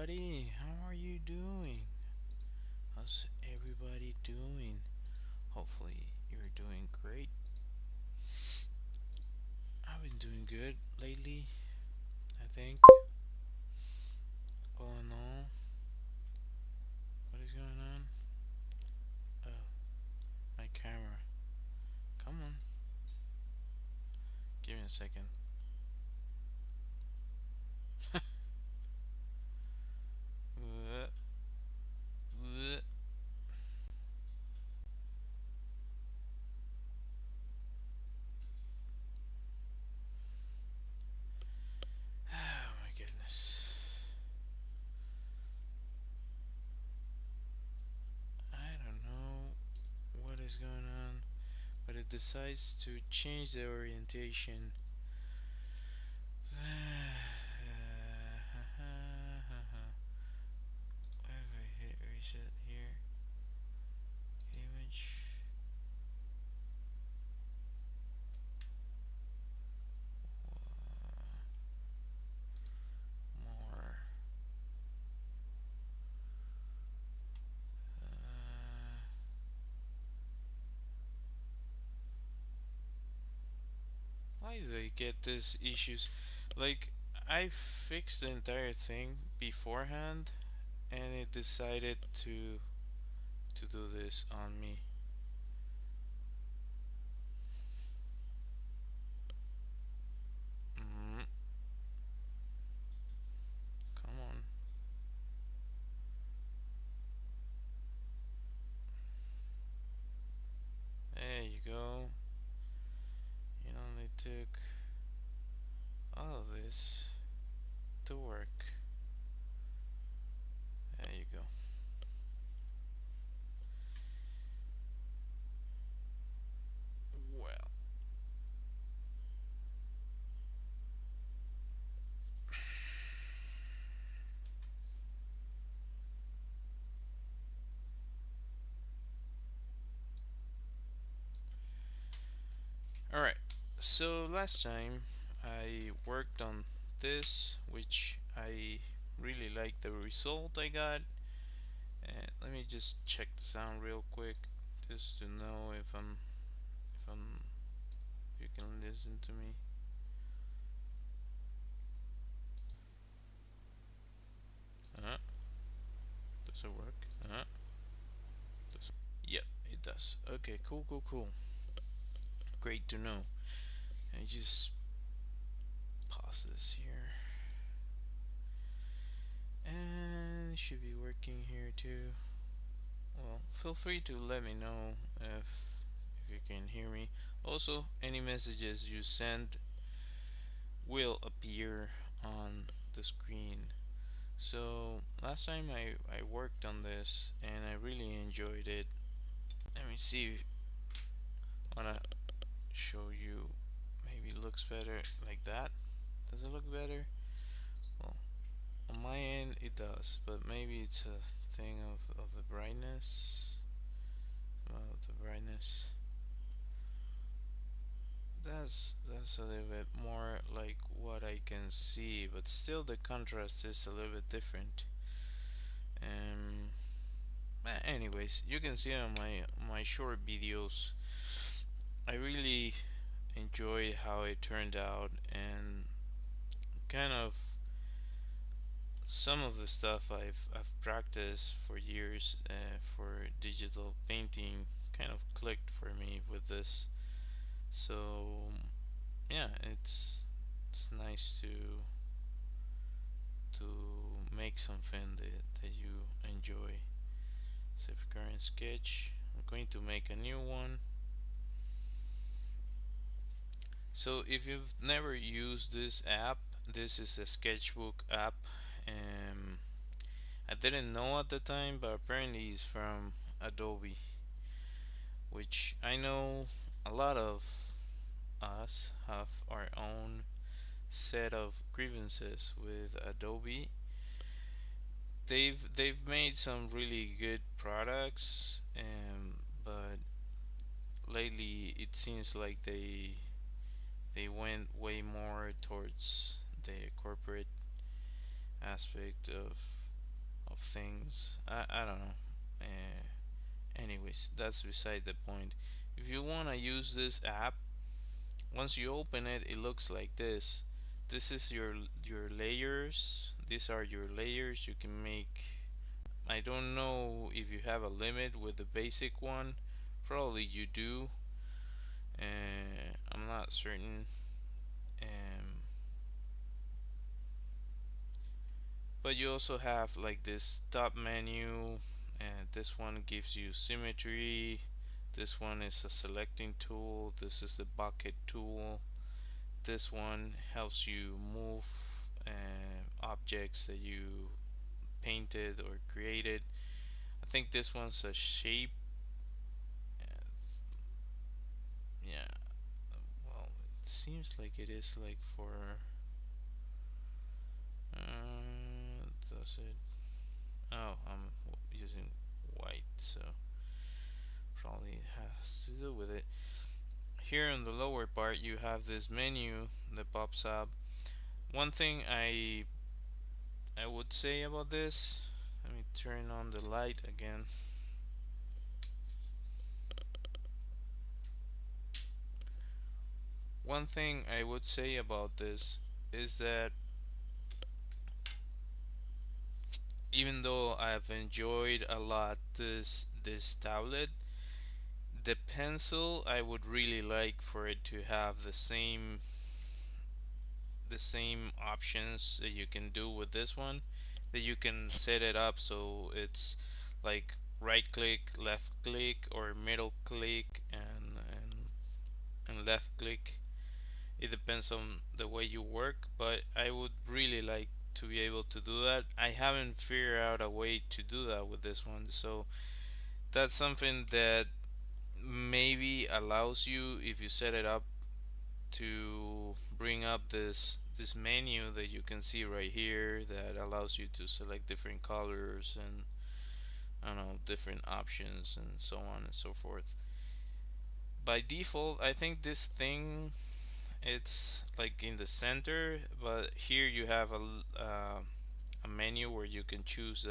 everybody. How are you doing? How's everybody doing? Hopefully, you're doing great. I've been doing good lately, I think. All in all, what is going on? Oh, my camera. Come on, give me a second. Uh, uh. Oh my goodness. I don't know what is going on, but it decides to change the orientation. Where if I hit reset here? Image. More. Why do I get these issues? Like, I fixed the entire thing beforehand, and it decided to do this on me. Mm, come on. There you go. It only took all of this to work. There you go. Well, alright. So last time I worked on this, which I really like the result I got. And let me just check the sound real quick, just to know if you can listen to me. Uh, does it work? Does Yep, it does. Okay, cool. Great to know. I just pause this here, and it should be working here too. Well, feel free to let me know if you can hear me. Also, any messages you send will appear on the screen. So last time I worked on this and I really enjoyed it. Let me see. I wanna show you. Maybe it looks better like that. Does it look better? Well, on my end it does, but maybe it's a thing of the brightness. Of the brightness. That's a little bit more like what I can see, but still the contrast is a little bit different. Um, Anyways, you can see on my short videos, I really enjoy how it turned out, and kind of some of the stuff I've practiced for years for digital painting kind of clicked for me with this. So yeah, it's nice to make something that you enjoy. Save current sketch. I'm going to make a new one. So if you've never used this app, this is a sketchbook app. Um, I didn't know at the time, but apparently it's from Adobe, which I know a lot of us have our own set of grievances with Adobe. They've made some really good products, but lately it seems like they went way more towards the corporate aspect of of things. I don't know. Anyways, that's beside the point. If you want to use this app, once you open it, it looks like this. This is your layers. These are your layers. You can make. I don't know if you have a limit with the basic one. Probably you do. I'm not certain. Um, but you also have like this top menu, and this one gives you symmetry. This one is a selecting tool. This is the bucket tool. This one helps you move objects that you painted or created. I think this one's a shape. Yeah, well, it seems like it is like for. Does it? Oh, I'm using white, so probably has to do with it. Here in the lower part, you have this menu that pops up. One thing I would say about this. Let me turn on the light again. One thing I would say about this is that even though I've enjoyed a lot this tablet, the pencil I would really like for it to have the same options that you can do with this one, that you can set it up so it's like right click, left click, or middle click, and left click. It depends on the way you work, but I would really like to be able to do that. I haven't figured out a way to do that with this one, so that's something that maybe allows you, if you set it up, to bring up this menu that you can see right here that allows you to select different colors and I don't know, different options and so on and so forth. By default, I think this thing, it's like in the center, but here you have a menu where you can choose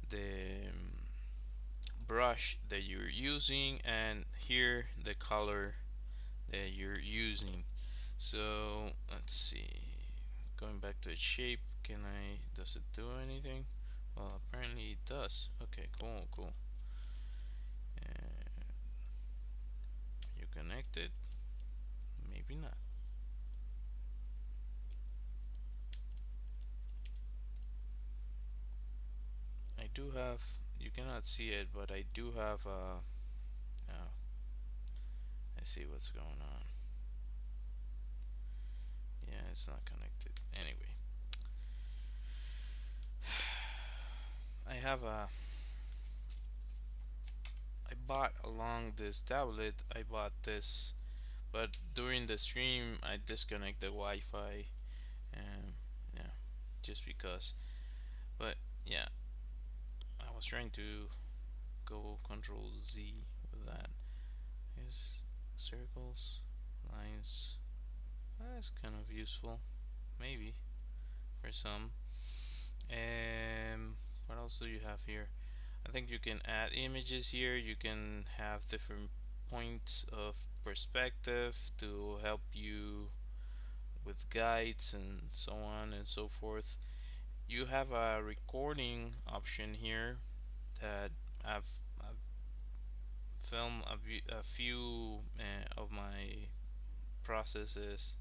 the brush that you're using, and here the color that you're using. So let's see. Going back to the shape, does it do anything? Well, apparently it does. Okay, cool, cool. Uh, you connected? Maybe not. I do have. You cannot see it, but I do have. Oh, I see what's going on. Yeah, it's not connected. Anyway, I have a. I bought along this tablet. I bought this, but during the stream I disconnect the Wi-Fi, and yeah, just because. But yeah, I was trying to go Control Z with that. Is circles, lines. That's kind of useful, maybe for some. And what else do you have here? I think you can add images here. You can have different points of perspective to help you with guides and so on and so forth. You have a recording option here that I've filmed a few of my processes.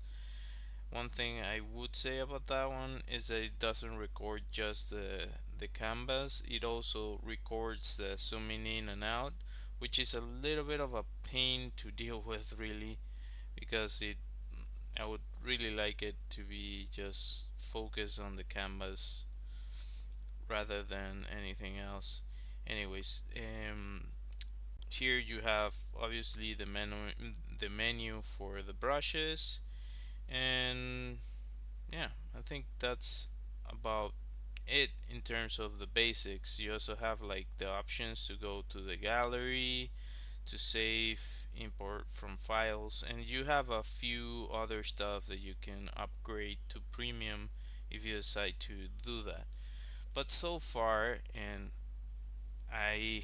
One thing I would say about that one is that it doesn't record just the canvas. It also records the zooming in and out, which is a little bit of a pain to deal with, really, because it I would really like it to be just focused on the canvas rather than anything else. Anyways, here you have obviously the menu for the brushes, and yeah, I think that's about it in terms of the basics. You also have like the options to go to the gallery, to save, import from files, and you have a few other stuff that you can upgrade to premium if you decide to do that. But so far, and I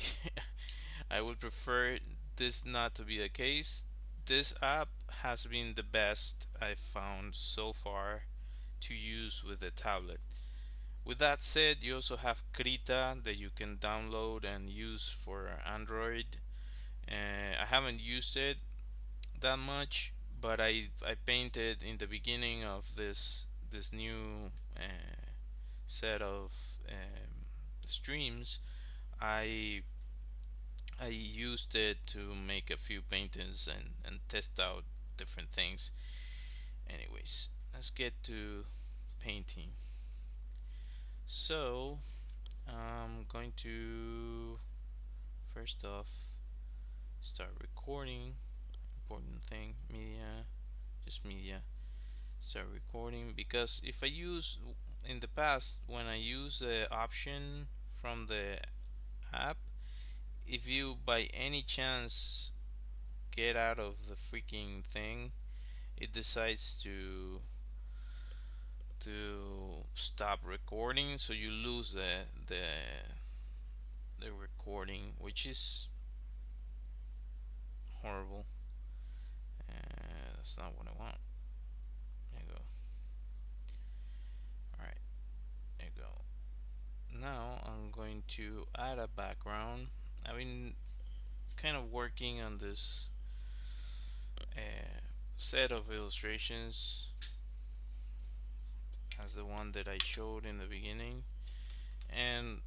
I would prefer this not to be the case. This app has been the best I've found so far to use with the tablet. With that said, you also have Krita that you can download and use for Android. I haven't used it that much, but I painted in the beginning of this new set of streams. I I used it to make a few paintings and test out different things. Anyways, let's get to painting. So I'm going to first off start recording. Important thing, media, just media. Start recording, because if I use in the past, when I use the option from the app, if you by any chance get out of the freaking thing, it decides to stop recording, so you lose the recording, which is horrible. That's not what I want. There you go. All right, there you go. Now I'm going to add a background. I've been kind of working on this set of illustrations as the one that I showed in the beginning, and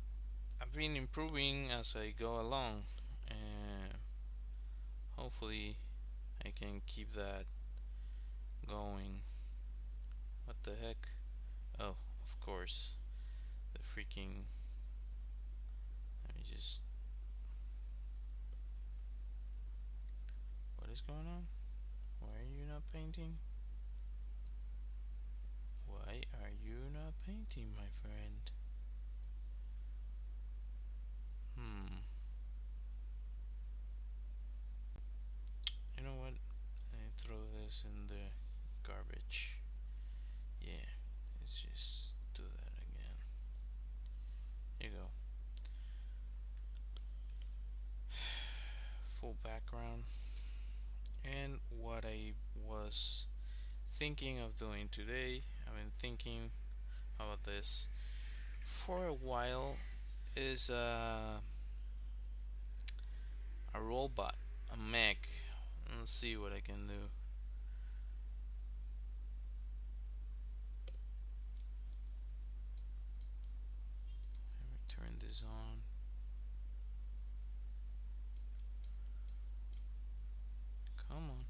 I've been improving as I go along, and hopefully I can keep that going. What the heck? Oh, of course, the freaking. Let me just. What is going on? Why are you not painting? Why are you not painting, my friend? Hmm. You know what? I throw this in the garbage. Yeah, let's just do that again. Here you go. Full background. And what I was thinking of doing today, I've been thinking about this for a while, is a robot, a mech. Let's see what I can do. Let me turn this on. Come on.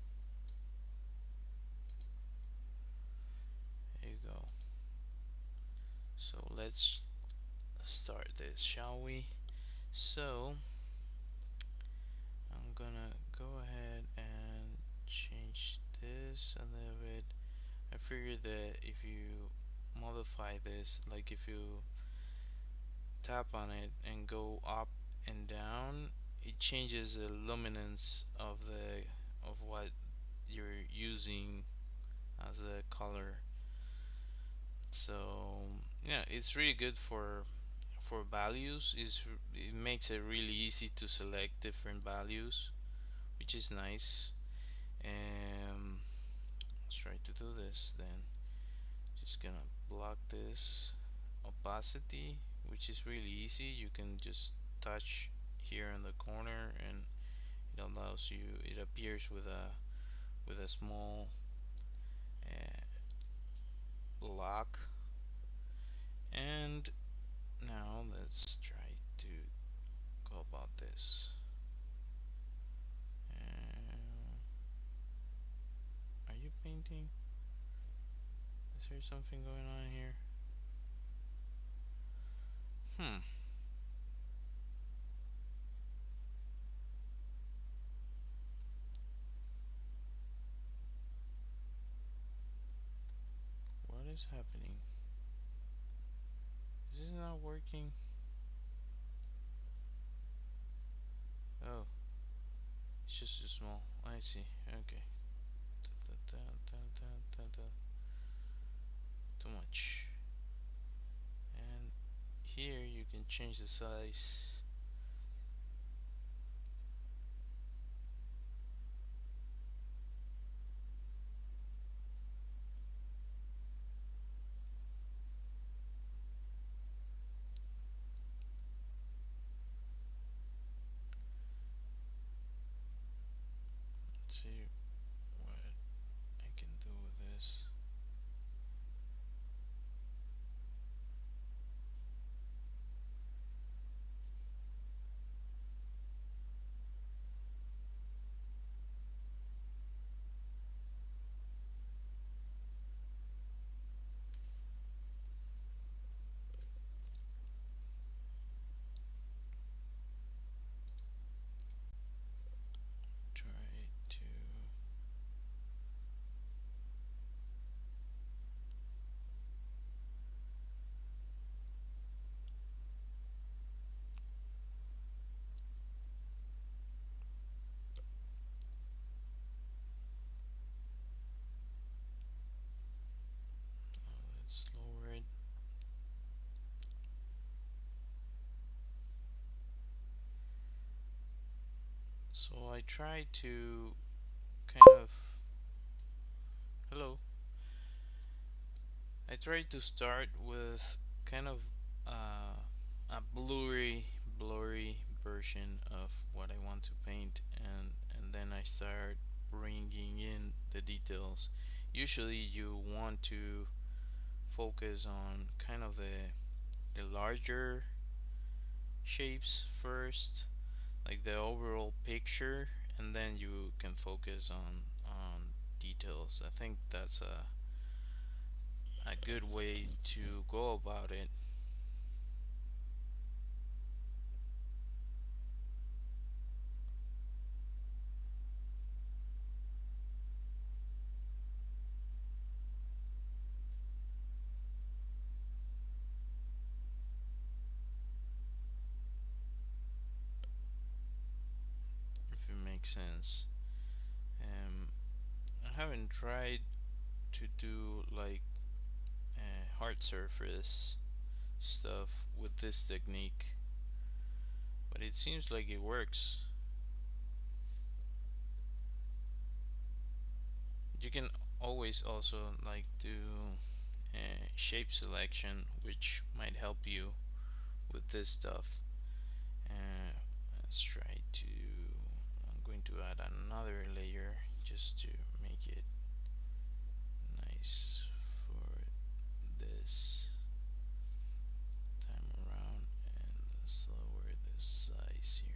There you go. So let's start this, shall we? So I'm gonna go ahead and change this a little bit. I figured that if you modify this, like if you tap on it and go up and down, it changes the luminance of what you're using as a color. So yeah, it's really good for values. It makes it really easy to select different values, which is nice. And let's try to do this then. Just gonna block this opacity, which is really easy. You can just touch here in the corner, and it allows you. It appears with a small lock. And now let's try to go about this. Are you painting? Is there something going on here? Hmm. What is happening? Is this not working? Oh, it's just too small. I see. Okay. Da, da, da, da, da, da. Too much. And change the size. Let's see what I can do with this. Try to. Let's lower it. So I try to kind of. Hello. I try to start with kind of a blurry version of what I want to paint, and then I start bringing in the details. Usually, you want to focus on kind of the larger shapes first, like the overall picture, and then you can focus on details. I think that's a good way to go about it. If it makes sense. Um, I haven't tried to do like hard surface stuff with this technique, but it seems like it works. You can always also like do shape selection, which might help you with this stuff. Uh, let's try to. I'm going to add another layer just to make it nice for this time around, and let's lower the size here.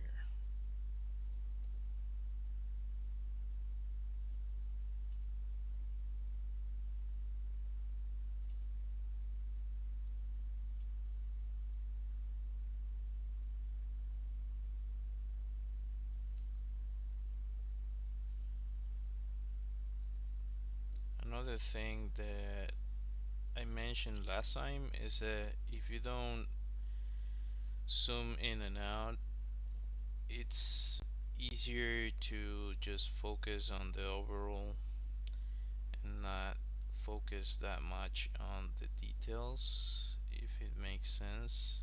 Another thing that I mentioned last time is that if you don't zoom in and out, it's easier to just focus on the overall and not focus that much on the details, if it makes sense.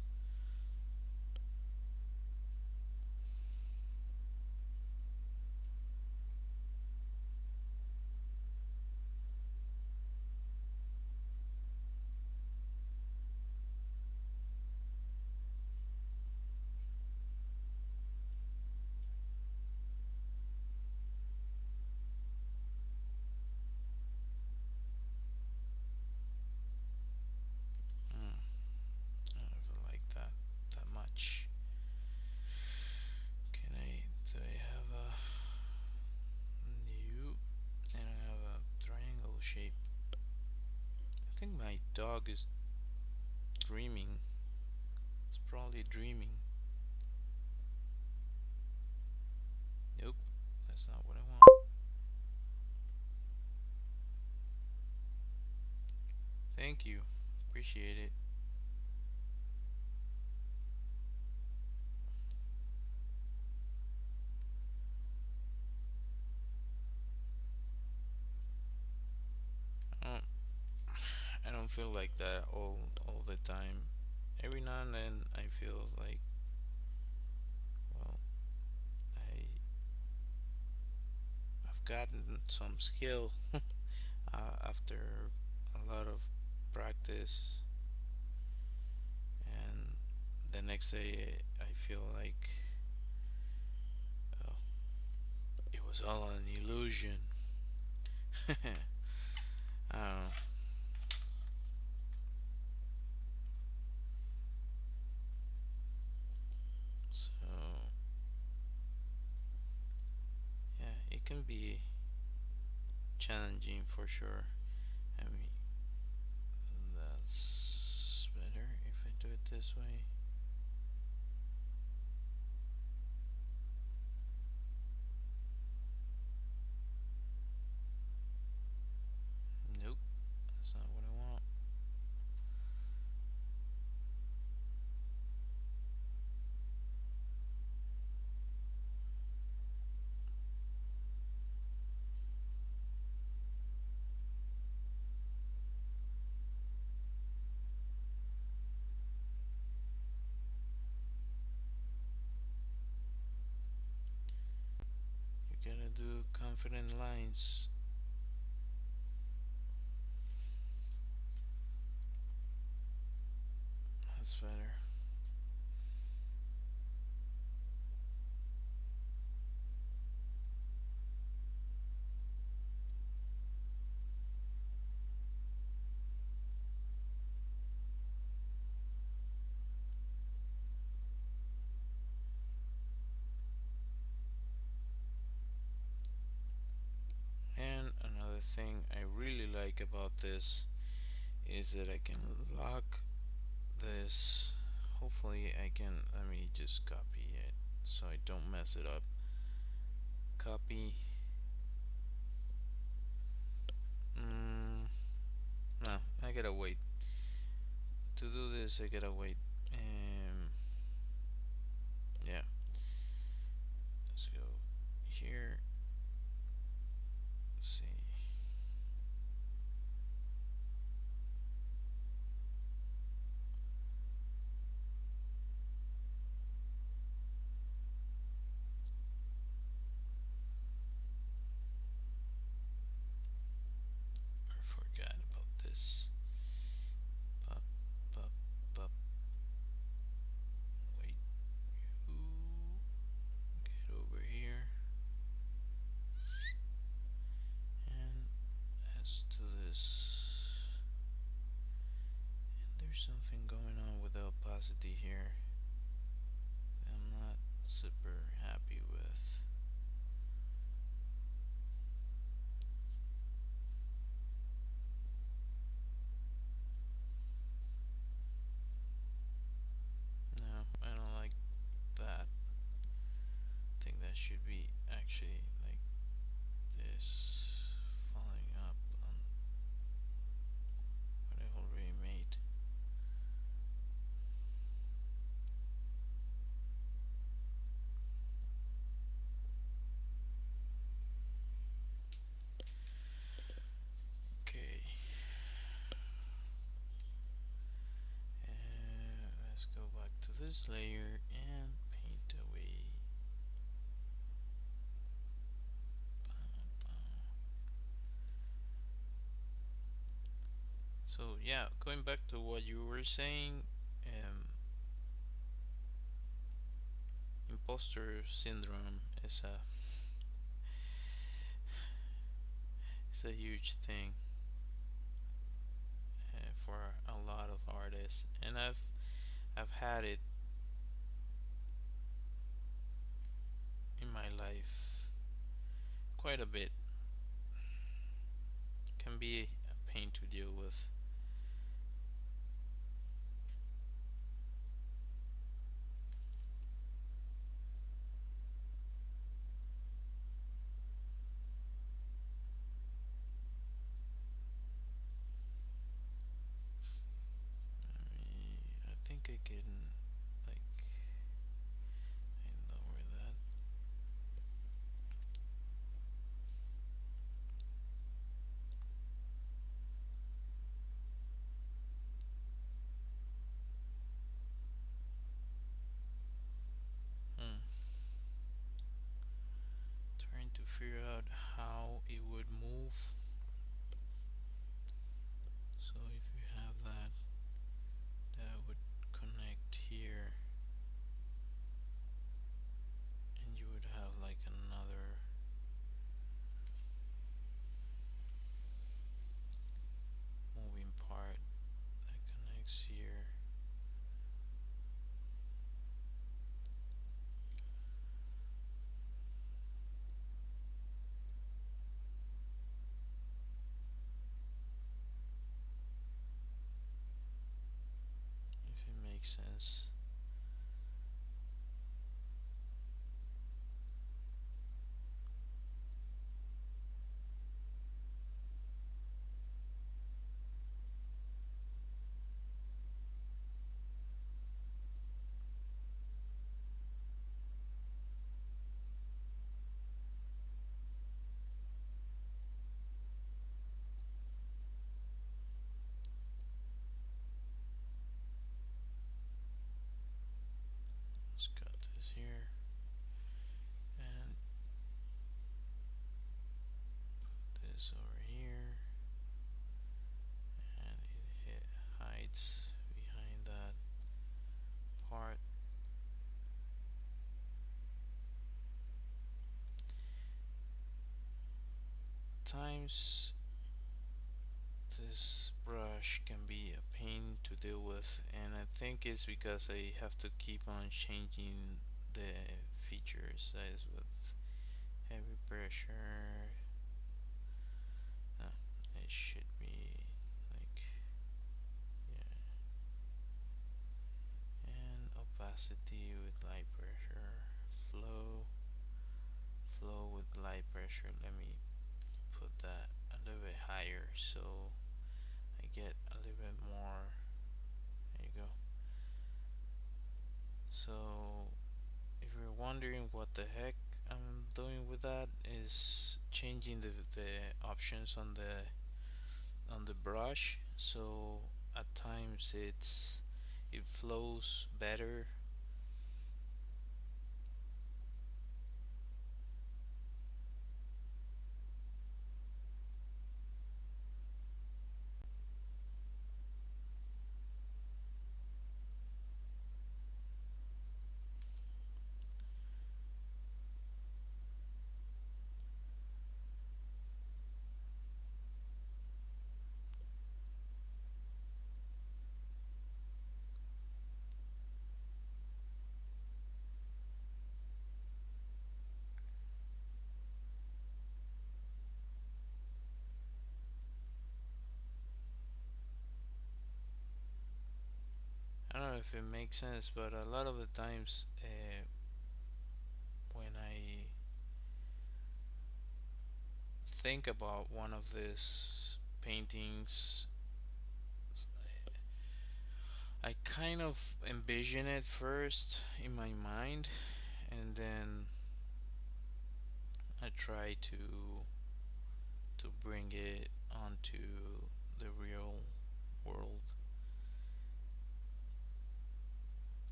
Hmm, I don't like that much. Can I? Do I have a new? And I have a triangle shape. I think my dog is dreaming. It's probably dreaming. Nope, that's not what I want. Thank you. Appreciate it. I don't, I don't feel like that all the time. every now and then I feel like, well, I I've gotten some skill after a lot of practice, and the next day I feel like oh, it was all an illusion. I don't know. So yeah, it can be challenging for sure. I mean, that's better if I do it this way. Nope, that's not what I want. You gotta do confident lines. That's better. And another thing I really like about this is that I can lock this. Hopefully, I can. Let me just copy it so I don't mess it up. Copy. Mm, no, I gotta wait. To do this, I gotta wait. Yeah, let's go here. Let's see. I forgot about this. Pop, pop, pop. Wait, you get over here. And as to this, and there's something going on with the opacity here that I'm not super happy with. No, I don't like that. I think that should be actually like this, following up on what I've already made. Okay, let's go back to this layer and paint away. So yeah, going back to what you were saying, um, imposter syndrome is a huge thing for a lot of artists, and I've had it in my life quite a bit. Can be a pain to deal with. I think I can like I lower that. makes sense. Let's cut this here and this over here, and it hides behind that part. Times this brush can be a pain to deal with, and I think it's because I have to keep on changing the features as with heavy pressure. uh, it should be like, yeah, and opacity with light pressure, flow flow with light pressure. Let me put that a little bit higher so I get a little bit more. There you go. So if you're wondering what the heck I'm doing with that, is changing the options on the brush, so at times it flows better. I don't know if it makes sense, but a lot of the times when I think about one of these paintings, I kind of envision it first in my mind, and then I try to bring it onto the real world.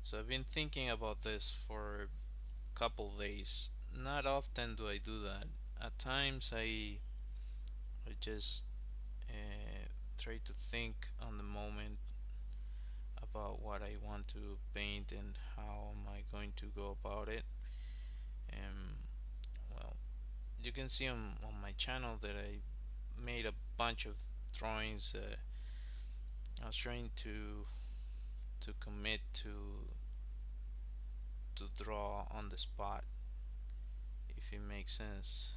So I've been thinking about this for a couple days. Not often do I do that. At times I just try to think on the moment about what I want to paint and how am I going to go about it. And well, you can see on my channel that I made a bunch of drawings. I was trying to commit to draw on the spot, if it makes sense.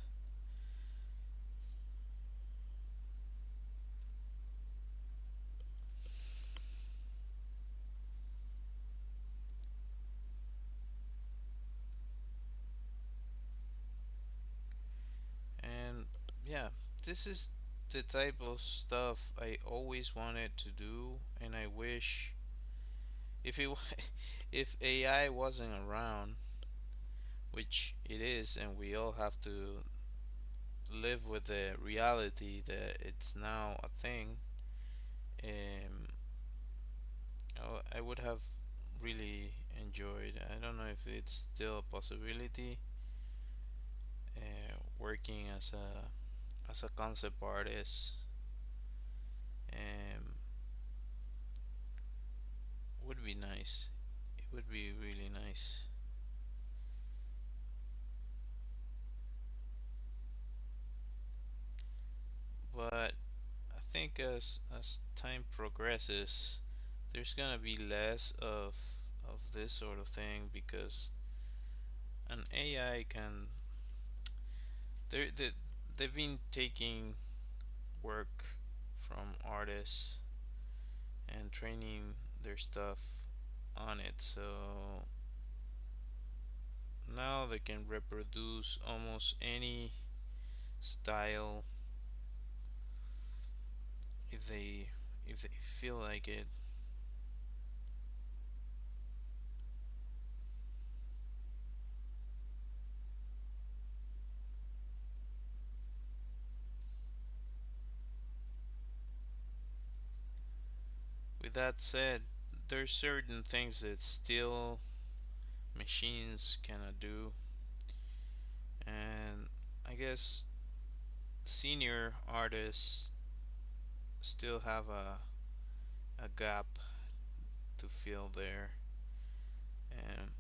And yeah, this is the type of stuff I always wanted to do, and I wish if it if AI wasn't around, which it is, and we all have to live with the reality that it's now a thing. Um, I would have really enjoyed. I don't know if it's still a possibility. Working as a concept artist, um, would be nice. It would be really nice. But I think as time progresses, there's gonna be less of this sort of thing because an AI can they they've been taking work from artists and training their stuff on it. So now they can reproduce almost any style if they feel like it. With that said, there's certain things that still machines cannot do, and I guess senior artists still have a gap to fill there. And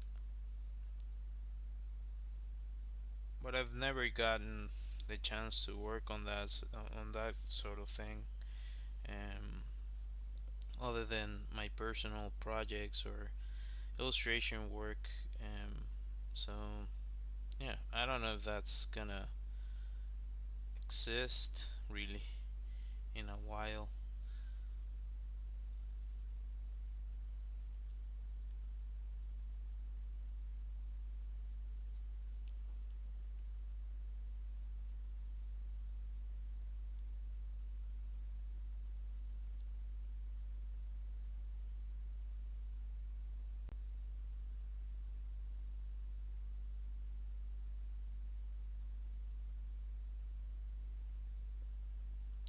but I've never gotten the chance to work on that sort of thing. Um, Other than my personal projects or illustration work. So yeah, I don't know if that's gonna exist really in a while.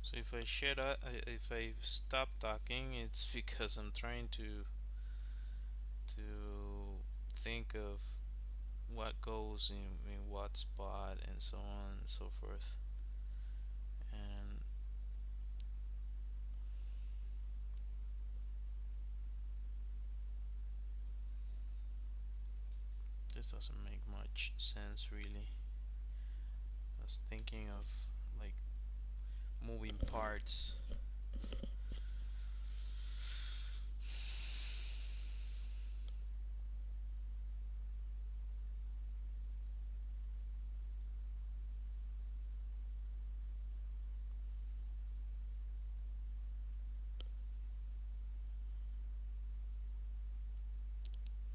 So if I stop talking, it's because I'm trying to think of what goes in what spot and so on and so forth. And this doesn't make much sense really. I was thinking of like moving parts.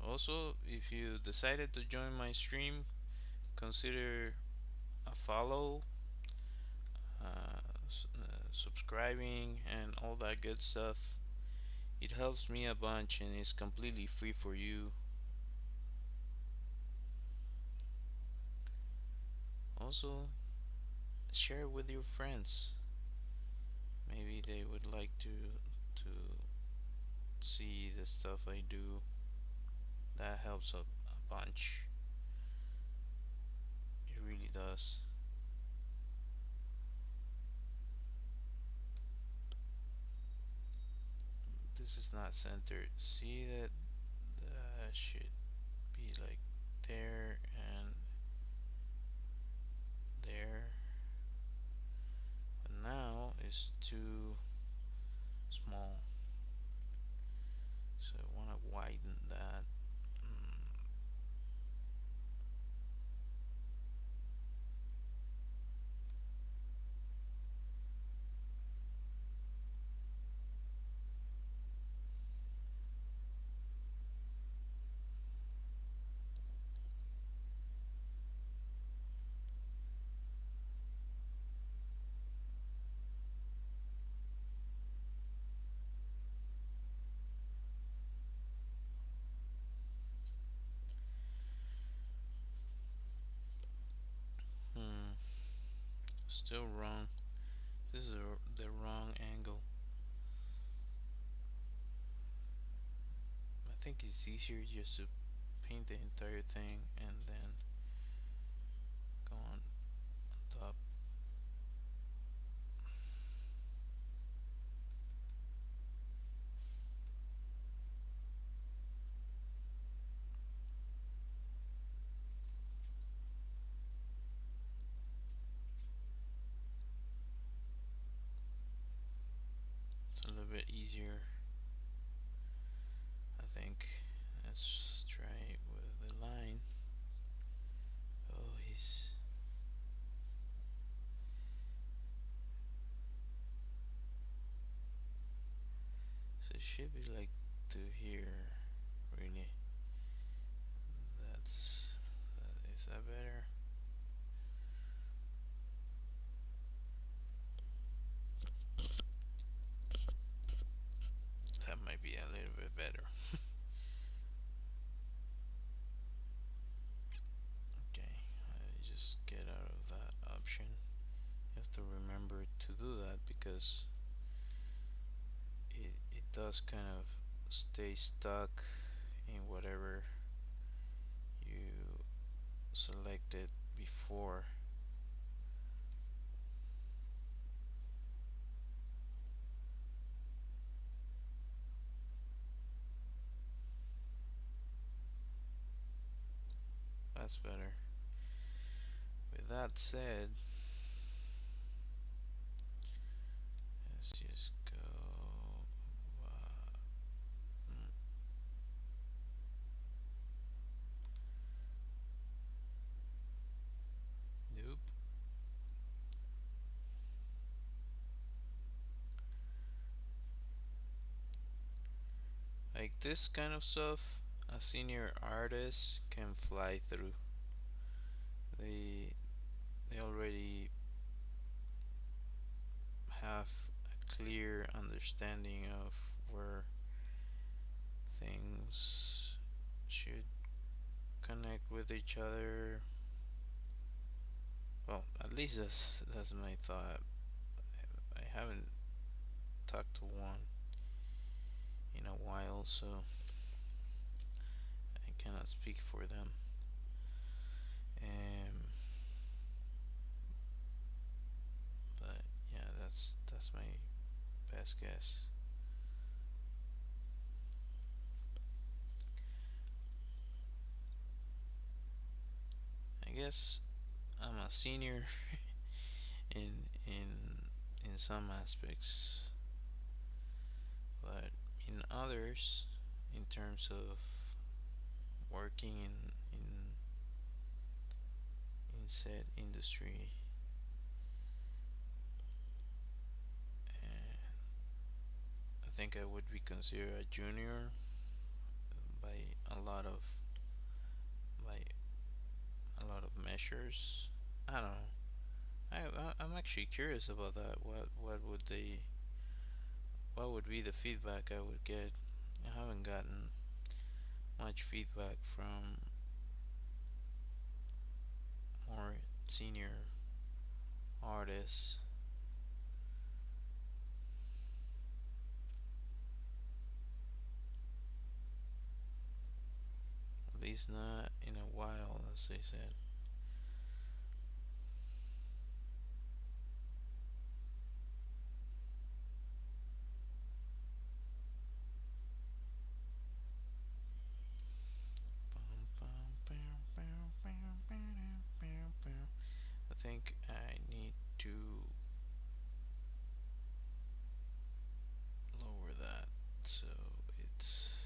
Also, if you decided to join my stream, consider a follow, subscribing, and all that good stuff. It helps me a bunch and is completely free for you. Also, share it with your friends. Maybe they would like to see the stuff I do. That helps a bunch. It really does. This is not centered. See that should be like there and there. But now it's too small. So I want to widen that. Hmm. Still wrong. This is the wrong angle. I think it's easier just to paint the entire thing and then go on top. It's a little bit easier, I think. Let's try with the line. Oh, he's so it should be like to here, a little bit better. Okay, just get out of that option. You have to remember to do that because it does kind of stay stuck in whatever you selected before. That's better. With that said, let's just go. Mm, nope. Like this kind of stuff, a senior artist can fly through. They they already have a clear understanding of where things should connect with each other. Well, at least that's my thought. I haven't talked to one in a while, so I cannot speak for them. Um, but yeah, that's my best guess. I guess I'm a senior in some aspects, but in others, in terms of working in said industry, uh, I think I would be considered a junior by a lot of by a lot of measures. I don't know. I'm actually curious about that. What would be the feedback I would get? I haven't gotten much feedback from more senior artists. At least not in a while, as they said. I think I need to lower that so it's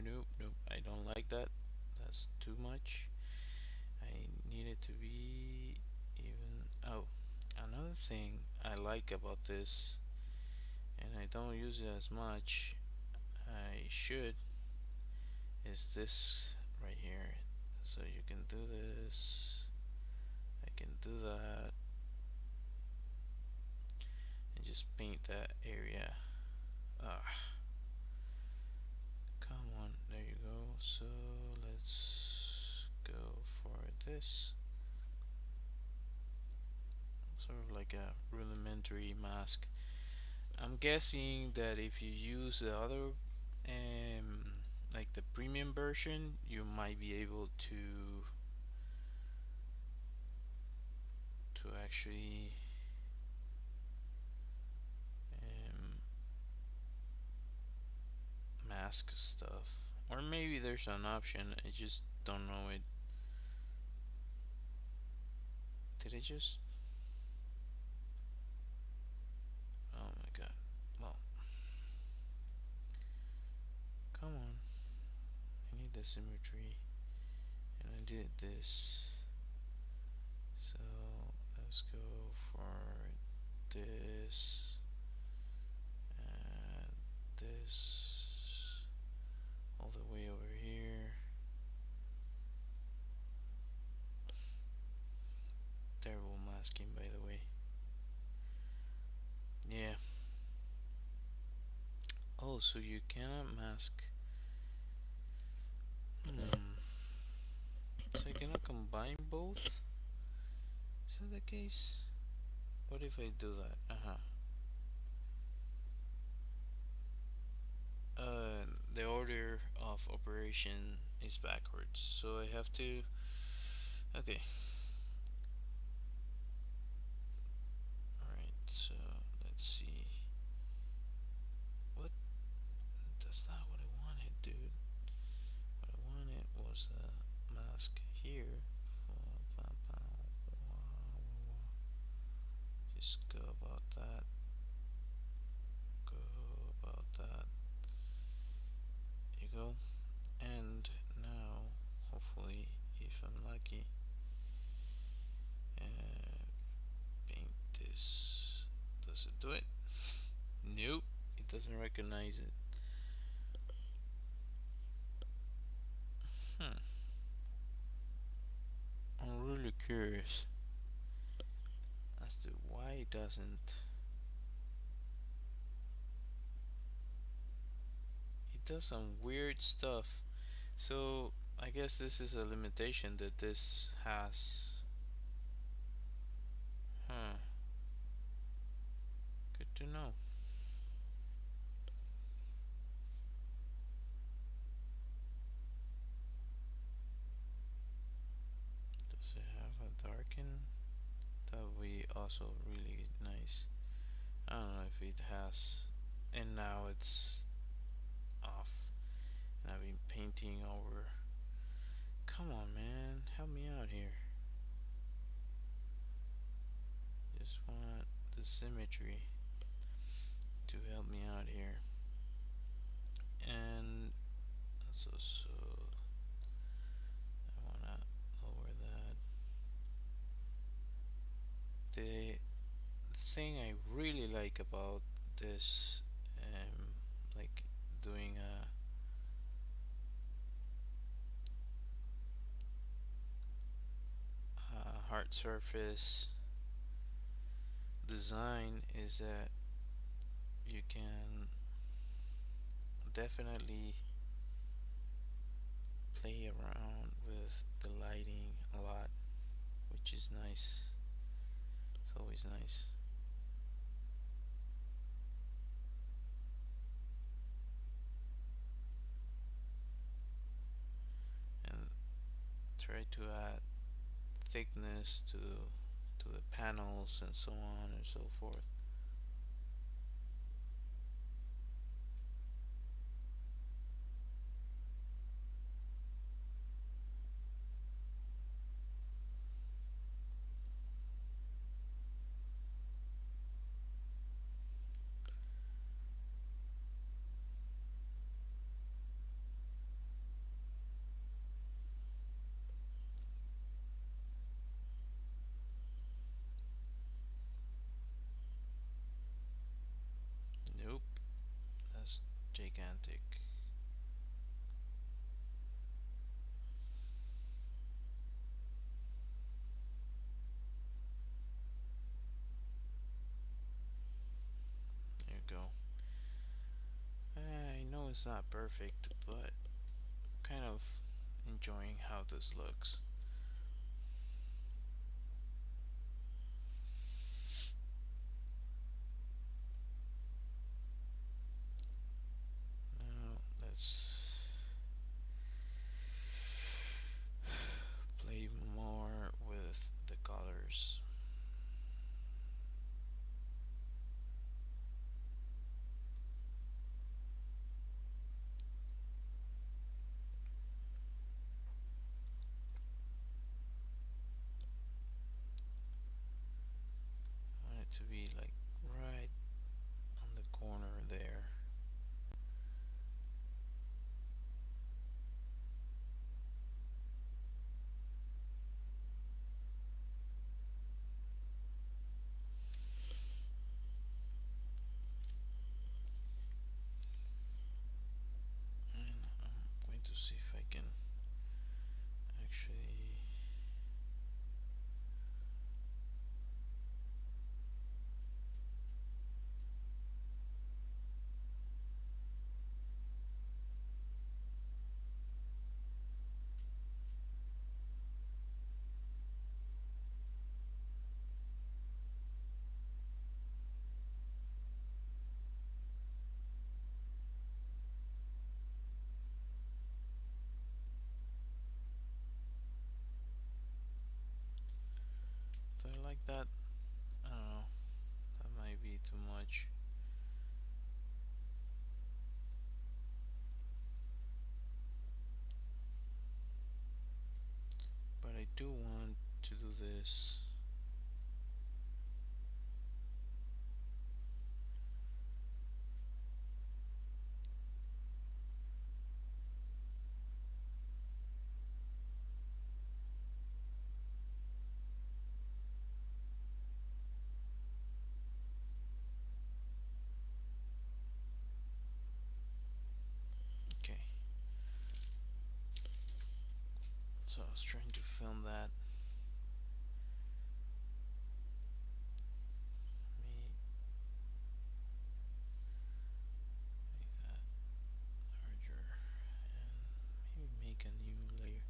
nope, nope. I don't like that. That's too much. I need it to be even. Oh, another thing I like about this, and I don't use it as much. I should is this right here. So you can do this. I can do that and just paint that area. Ah, come on, there you go. So let's go for this. Sort of like a rudimentary mask. I'm guessing that if you use the other, like the premium version, you might be able to actually um, mask stuff. Or maybe there's an option. I just don't know it. Did I just? Oh my god. Well, come on. I need the symmetry. And I did this. So let's go for this and this all the way over here. so you cannot mask. Hmm. So I cannot combine both? Is that the case? What if I do that? The order of operation is backwards, so I have to. Okay, alright, so let's see. What? That's not what I wanted, dude. What I wanted was a mask here. Just go about that. Go about that. You go. And now, hopefully, if I'm lucky, uh, paint this. Does it do it? Nope. It doesn't recognize it. Hmm. I'm really curious as to why it doesn't. It does some weird stuff. So I guess this is a limitation that this has. Huh. Good to know. Does it have a darken? That would be also really nice. I don't know if it has. And now it's off. And I've been painting over. Come on, man. Help me out here. Just want the symmetry to help me out here. And so I wanna lower that. The thing I really like about this, like doing a hard surface design, is that you can definitely play around with the lighting a lot, which is nice. It's always nice. And try to add thickness to the panels and so on and so forth. Nope, that's gigantic. There you go. I know it's not perfect, but kind of enjoying how this looks. Now let's play more with the colors. like that. I don't know. That might be too much. But I do want to do this. Okay. So I was trying to film that. Me make that larger and maybe make a new layer.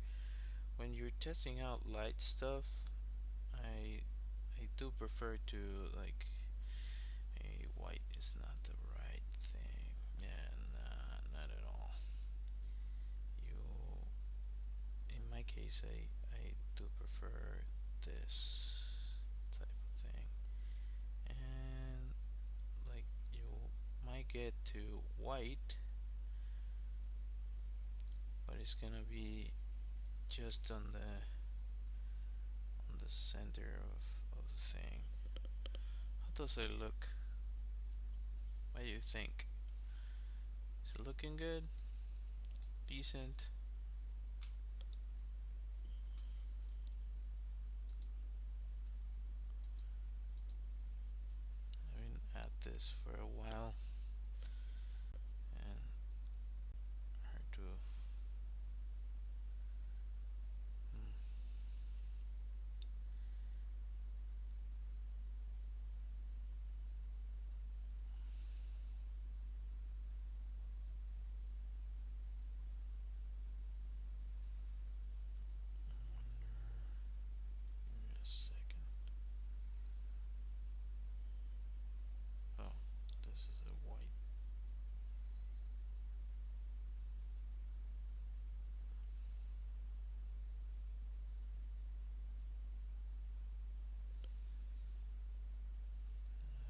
When you're testing out light stuff, I I do prefer to like a white is not the right thing. Yeah, nah, not at all. You, in my case, I do prefer this type of thing, and like you might get to white, but it's gonna be just on the center of the thing. How does it look? What do you think? Is it looking good? Decent? I've been at this for a while and hard to. Hmm, Give me a second. Oh, this is a white.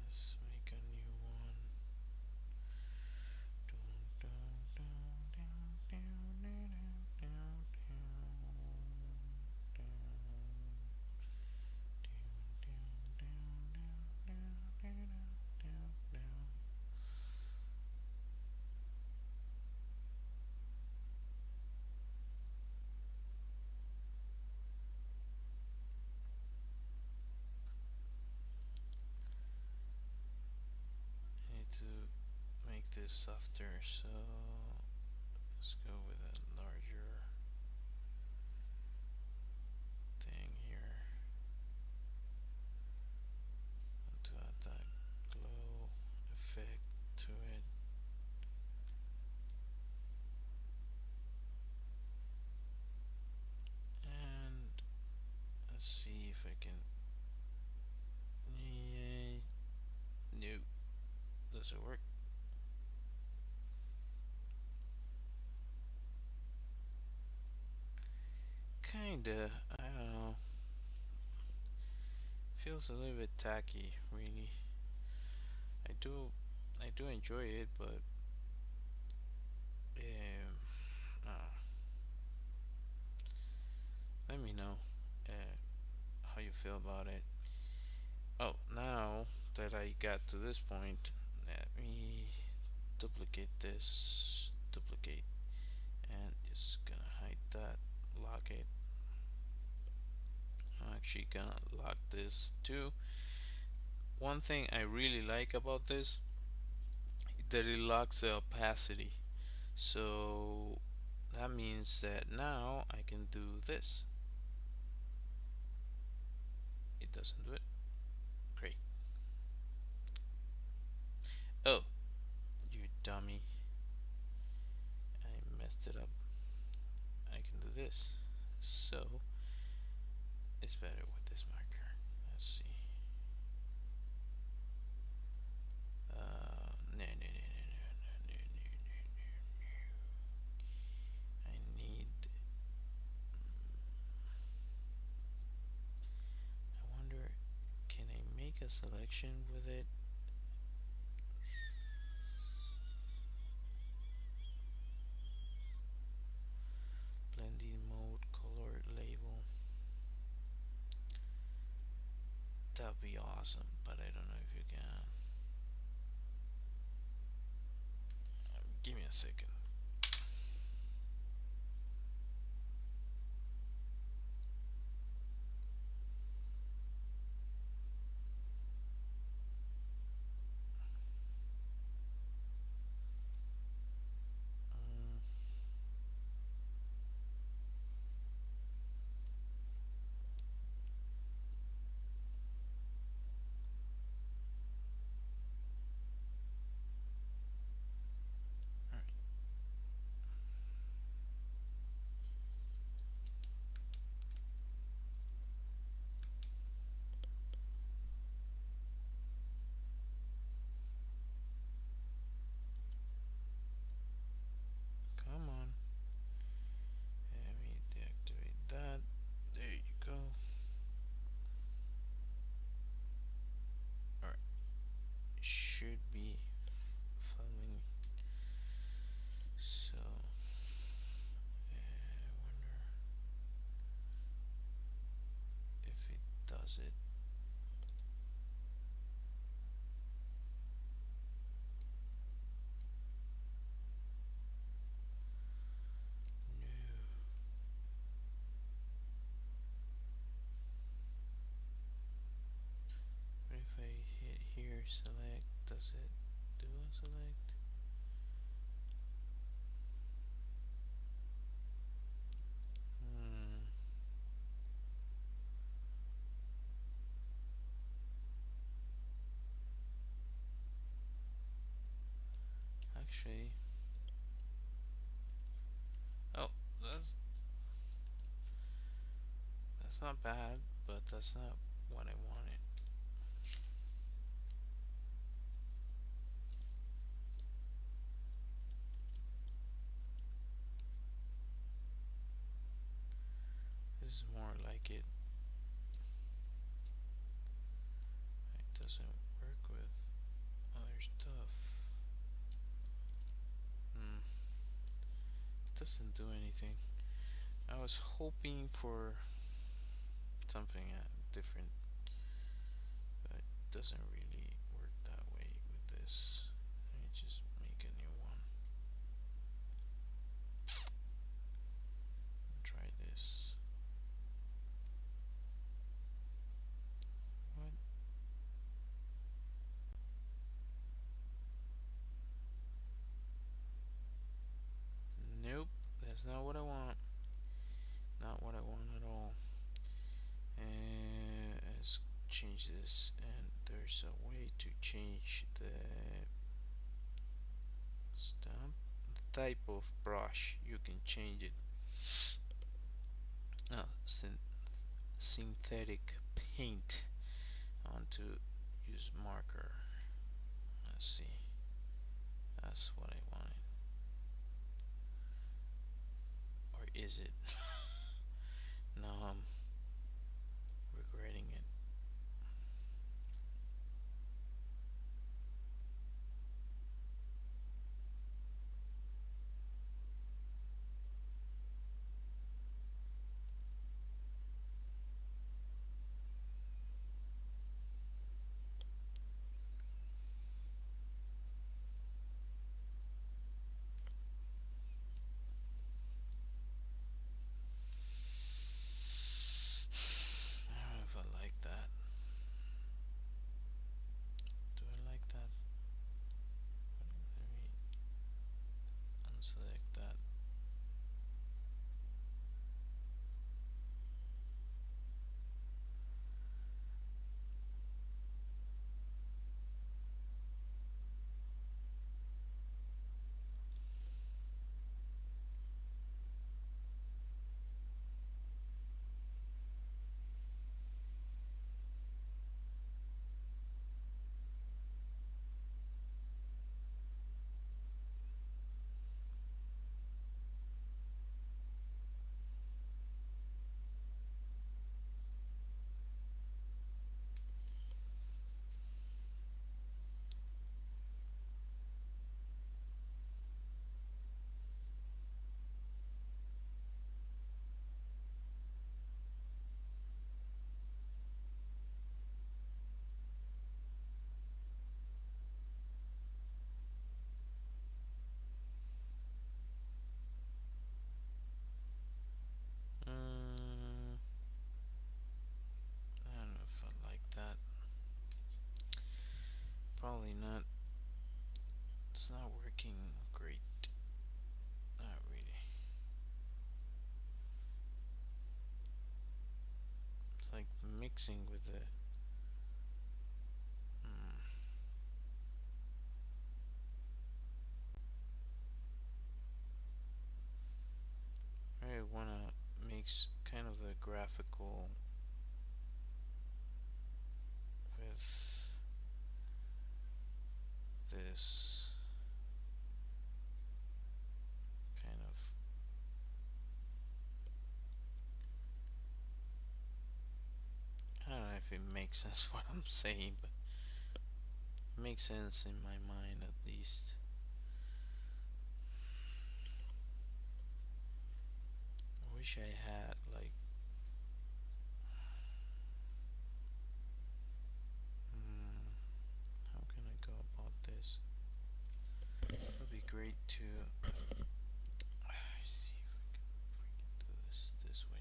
Let's make a new one. I need to make this softer, so let's go with a larger thing here to add that glow effect to it. And let's see if I can. Yeah, no, does it work? Kinda. I don't know. Feels a little bit tacky, really. I do, I do enjoy it, but uh, let me know how you feel about it. Oh, now that I got to this point, let me duplicate this, duplicate, and just gonna hide that, lock it. I'm actually gonna lock this too. One thing I really like about this that it locks the opacity. So that means that now I can do this. It doesn't do it. Great. Oh, you dummy. I messed it up. I can do this. So it's better with this marker. Let's see. No, no, no, no, no, no, no, no, no. I need. I wonder. selection with it. Blending mode, color label. That'd be awesome, but I don't know if you can. Give me a second. Mm, alright, come on. Let me deactivate that. There you go. Alright, should be following. So, I wonder if it does it. No. What if I hit here, select? Does it do a select? Hmm. Actually, oh, that's not bad, but that's not what I wanted. This is more like it. It doesn't work with other stuff. Hmm. It doesn't do anything. I was hoping for something different, but it doesn't really work that way with this. Let me just make a new one. Try this. What? Nope, that's not what I want. Not what I want at all. And let's change this. And there's a way to change the stamp, the type of brush. You can change it. Oh, synthetic paint. I want to use marker. Let's see. That's what I wanted. Or is it? Now I'm regretting it. mixing with the. Mm, I wanna mix kind of the graphical with this kind of. I don't know if it makes sense what I'm saying, but it makes sense in my mind at least. I wish I had like. Hmm, how can I go about this? It would be great to see if I can freaking do this way.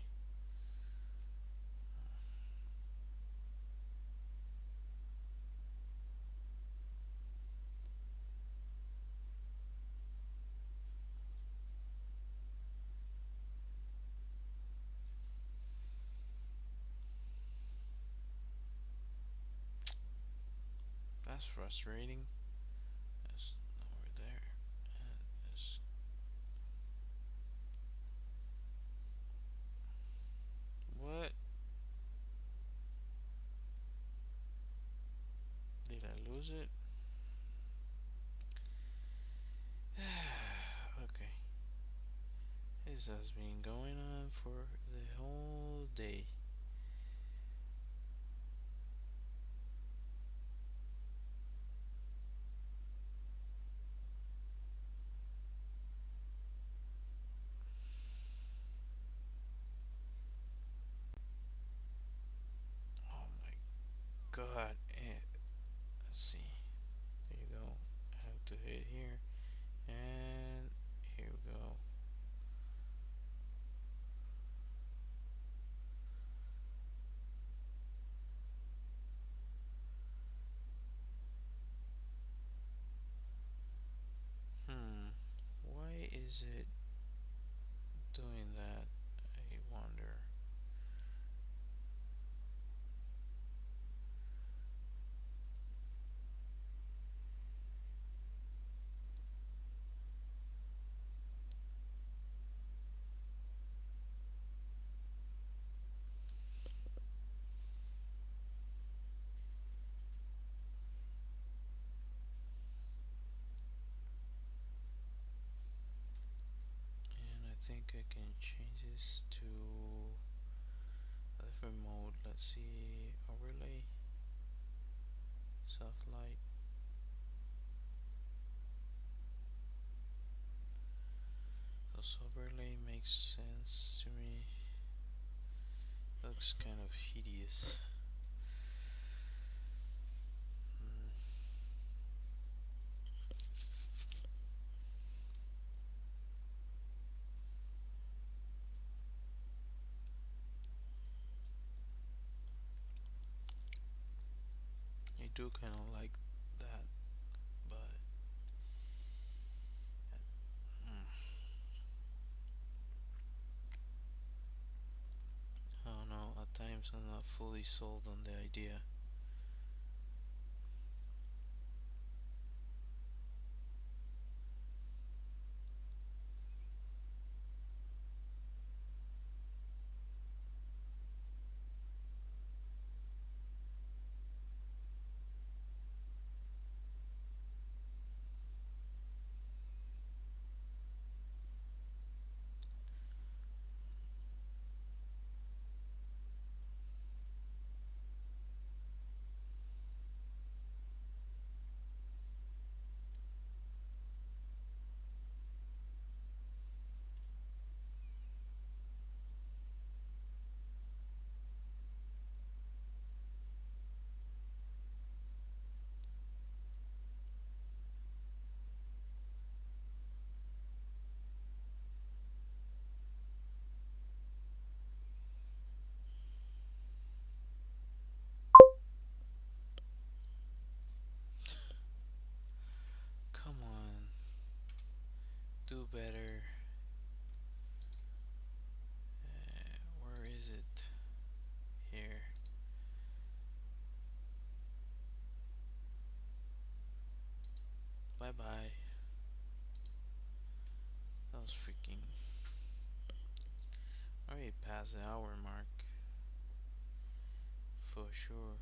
That's frustrating. That's over there. And this. What? Did I lose it? Okay. This has been going on for the whole day. Oh my god. Let's see. There you go. I have to hit here. And here we go. Hmm. Why is it doing that? I wonder. And I think I can change this to a different mode. Let's see. Overlay. Soft light. So overlay makes sense to me. Looks kind of hideous. Mm, I do kind of like that, but mm, I don't know. At times I'm not fully sold on the idea. Come on, do better. Where is it? Here. already past the hour mark for sure.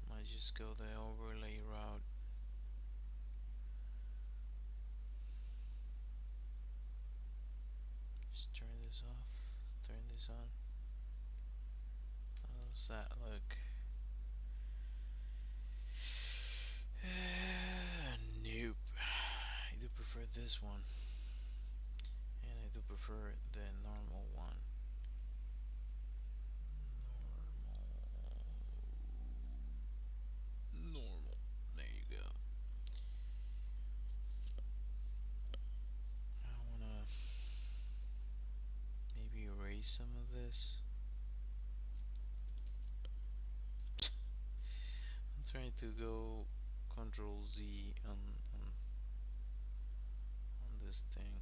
Might just go the overlay route. Just turn this off, turn this on. How's that look? Nope. I do prefer this one. And I do prefer the normal one. Normal. There you go. I wanna maybe erase some of this. I'm trying to go Control Z on this thing.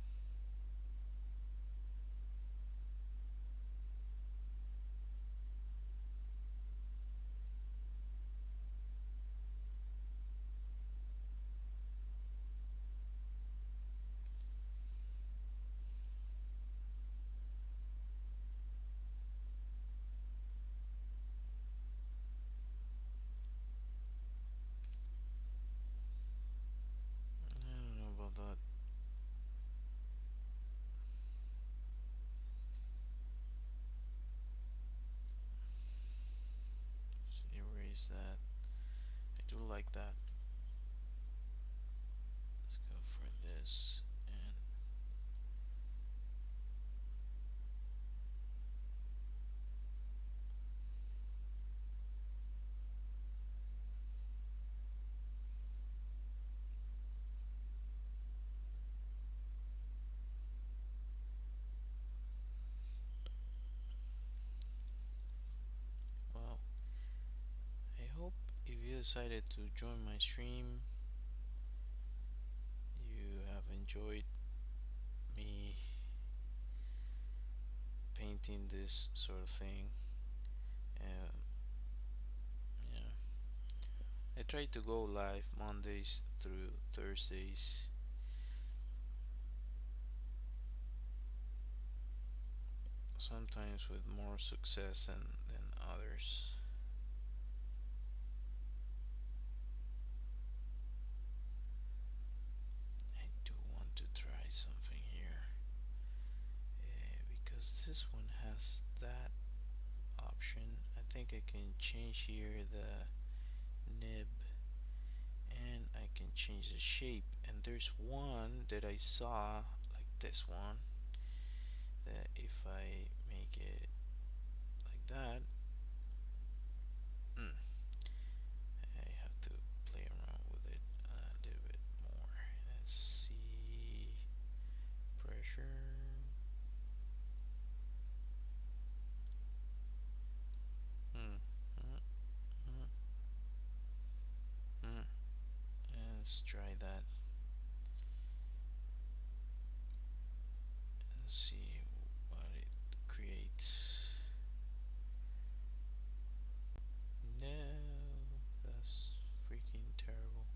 I don't know about that. Just erase that. I do like that. Let's go for this and well, I hope if you decided to join my stream, you have enjoyed me painting this sort of thing. Um, yeah, I try to go live Mondays through Thursdays. Sometimes with more success than others. I do want to try something here because this one has that option. I think I can change here the nib and I can change the shape. And there's one that I saw, like this one, that if I make it like that, mm, I have to play around with it a little bit more. Let's see, pressure. Hmm. Mm, mm, mm. Let's try that. Let's see what it creates. No, that's freaking terrible.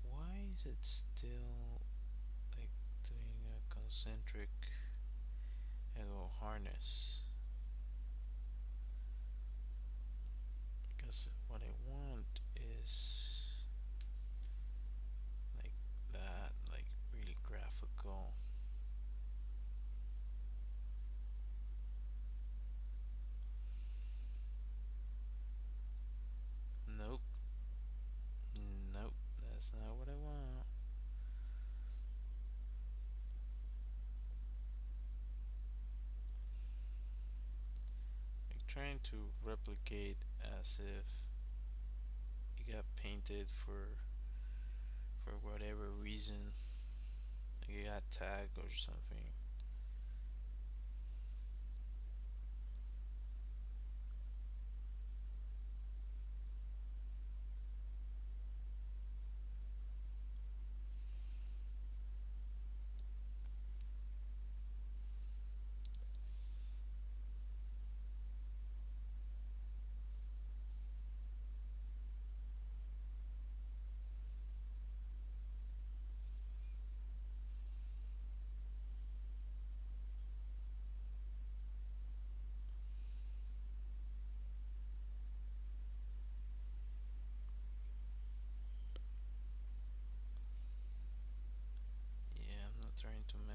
Why is it still like doing a concentric echo harness? Because what I want is like that, like really graphical. Nope. Nope. That's not what I want. Like trying to replicate as if it got painted for whatever reason. Like it got tagged or something.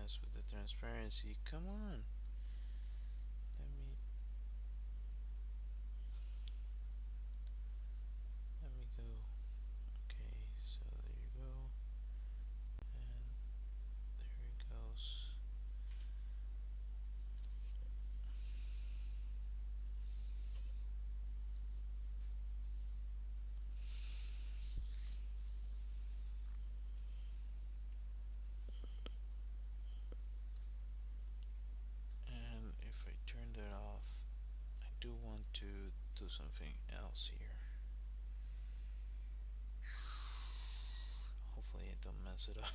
mess with the transparency. Come on. Let me let me go. Okay, so there you go. And there it goes. And if I turn that off, I do want to do something else here. Hopefully I don't mess it up.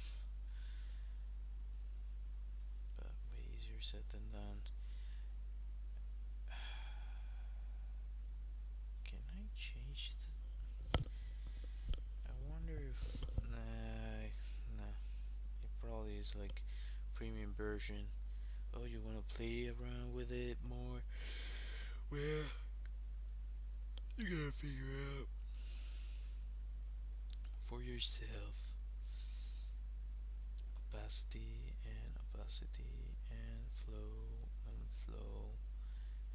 But way easier said than done. Can I change the... I wonder if... Nah, nah. It probably is like premium version. Oh, you want to play around with it more? Well, you gotta figure out for yourself opacity and flow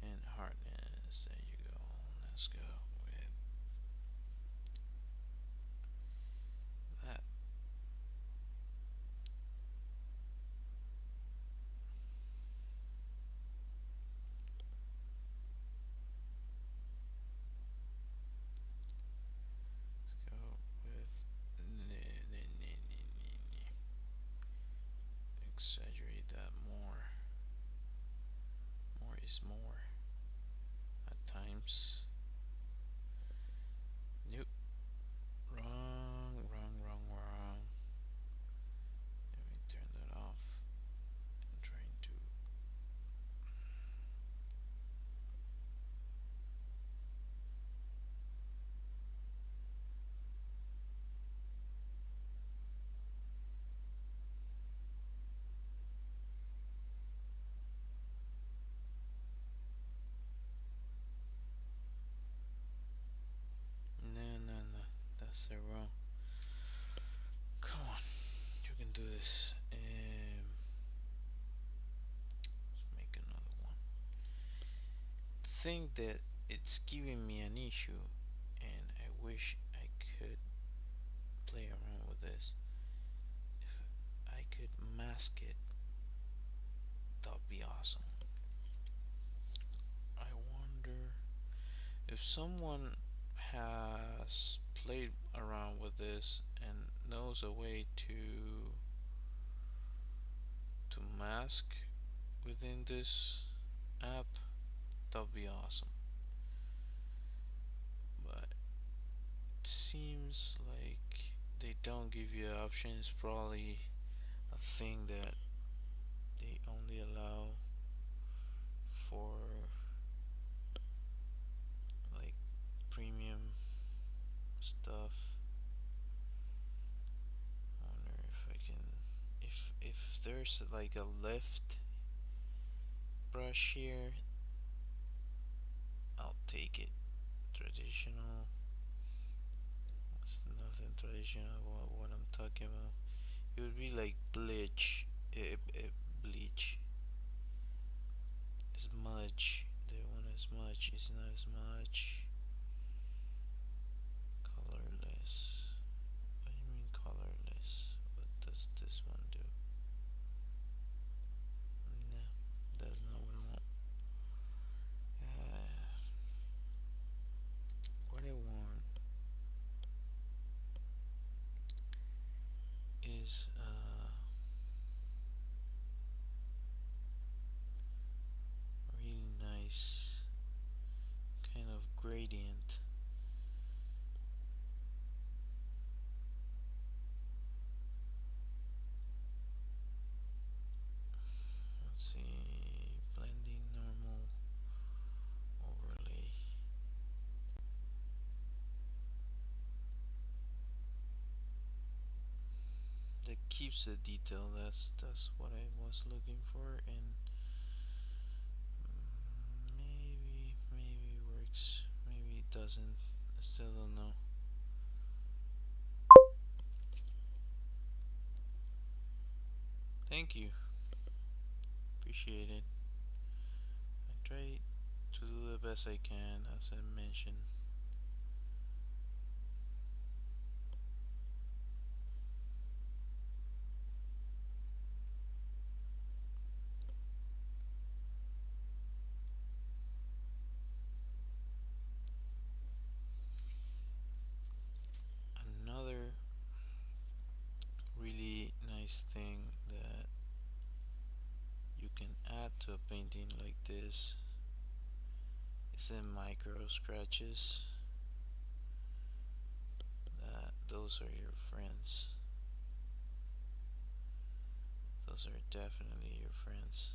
and hardness. There you go. Let's go with that. Let's go with exaggerate that more. More is more at times. Nope. Wrong. Let me turn that off. I'm trying to. No. That's the wrong. Come on. You can do this. Let's make another one. Think that it's giving me an issue, and I wish I could play around with this. If I could mask it, that'd be awesome. I wonder if someone has played around with this and knows a way to mask within this app, that'd be awesome. But it seems like they don't give you options. Probably a thing that they only allow for like premium stuff. I wonder if I can, if there's like a lift brush here, I'll take it. Traditional. It's nothing traditional about what I'm talking about. It would be like bleach. Smudge. The one is much. It's not as much. Colorless. What do you mean colorless? What does this one do? No, that's not what I want. What I want is really nice kind of gradient. Let's see, blending normal overlay. That keeps the detail. That's what I was looking for, and maybe works. Maybe it doesn't. I still don't know. Thank you. appreciate it. I try to do the best I can, as I mentioned. Another really nice thing that you can add to a painting like this is the micro scratches. That those are your friends. Those are definitely your friends.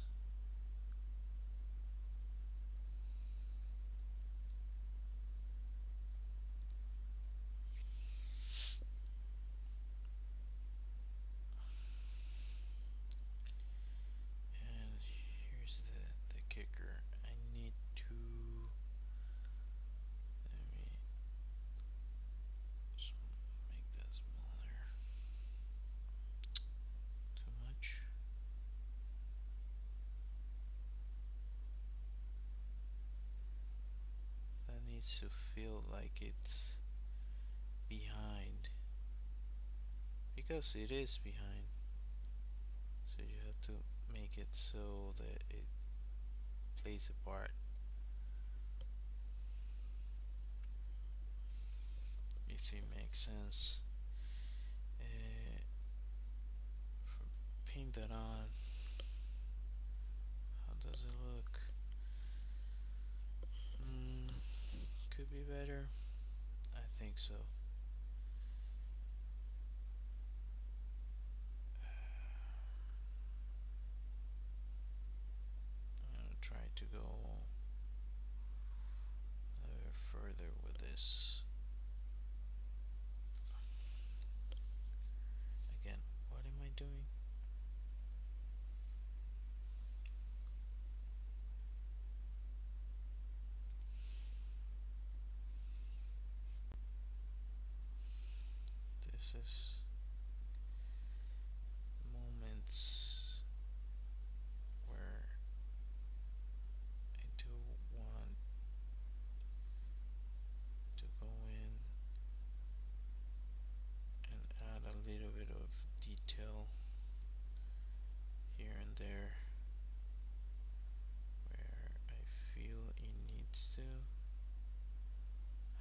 And here's the kicker. I need to let me make that smaller. Too much. That needs to feel like it's behind, because it is behind. So you have to make it so that it plays a part. If it makes sense. Uh, Paint that on. How does it look? Mm, could be better. I think so. I'm gonna try to go a little further with this. Again, what am I doing? This is moments where I do want to go in and add a little bit of detail here and there where I feel it needs to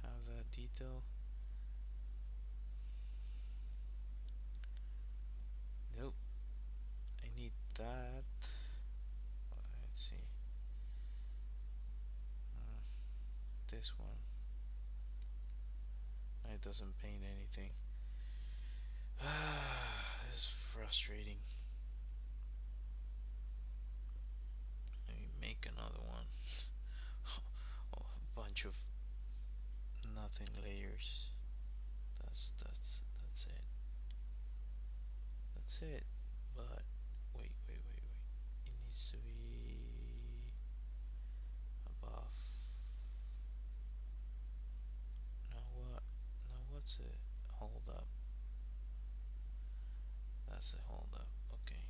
have that detail. Nope, I need that. Let's see. Uh, this one. It doesn't paint anything. This is frustrating. Let me make another one. Oh, a bunch of nothing layers. That's it. That's it. But wait. It needs to be above. Now what? Now what's it? Hold up. That's a hold up. Okay.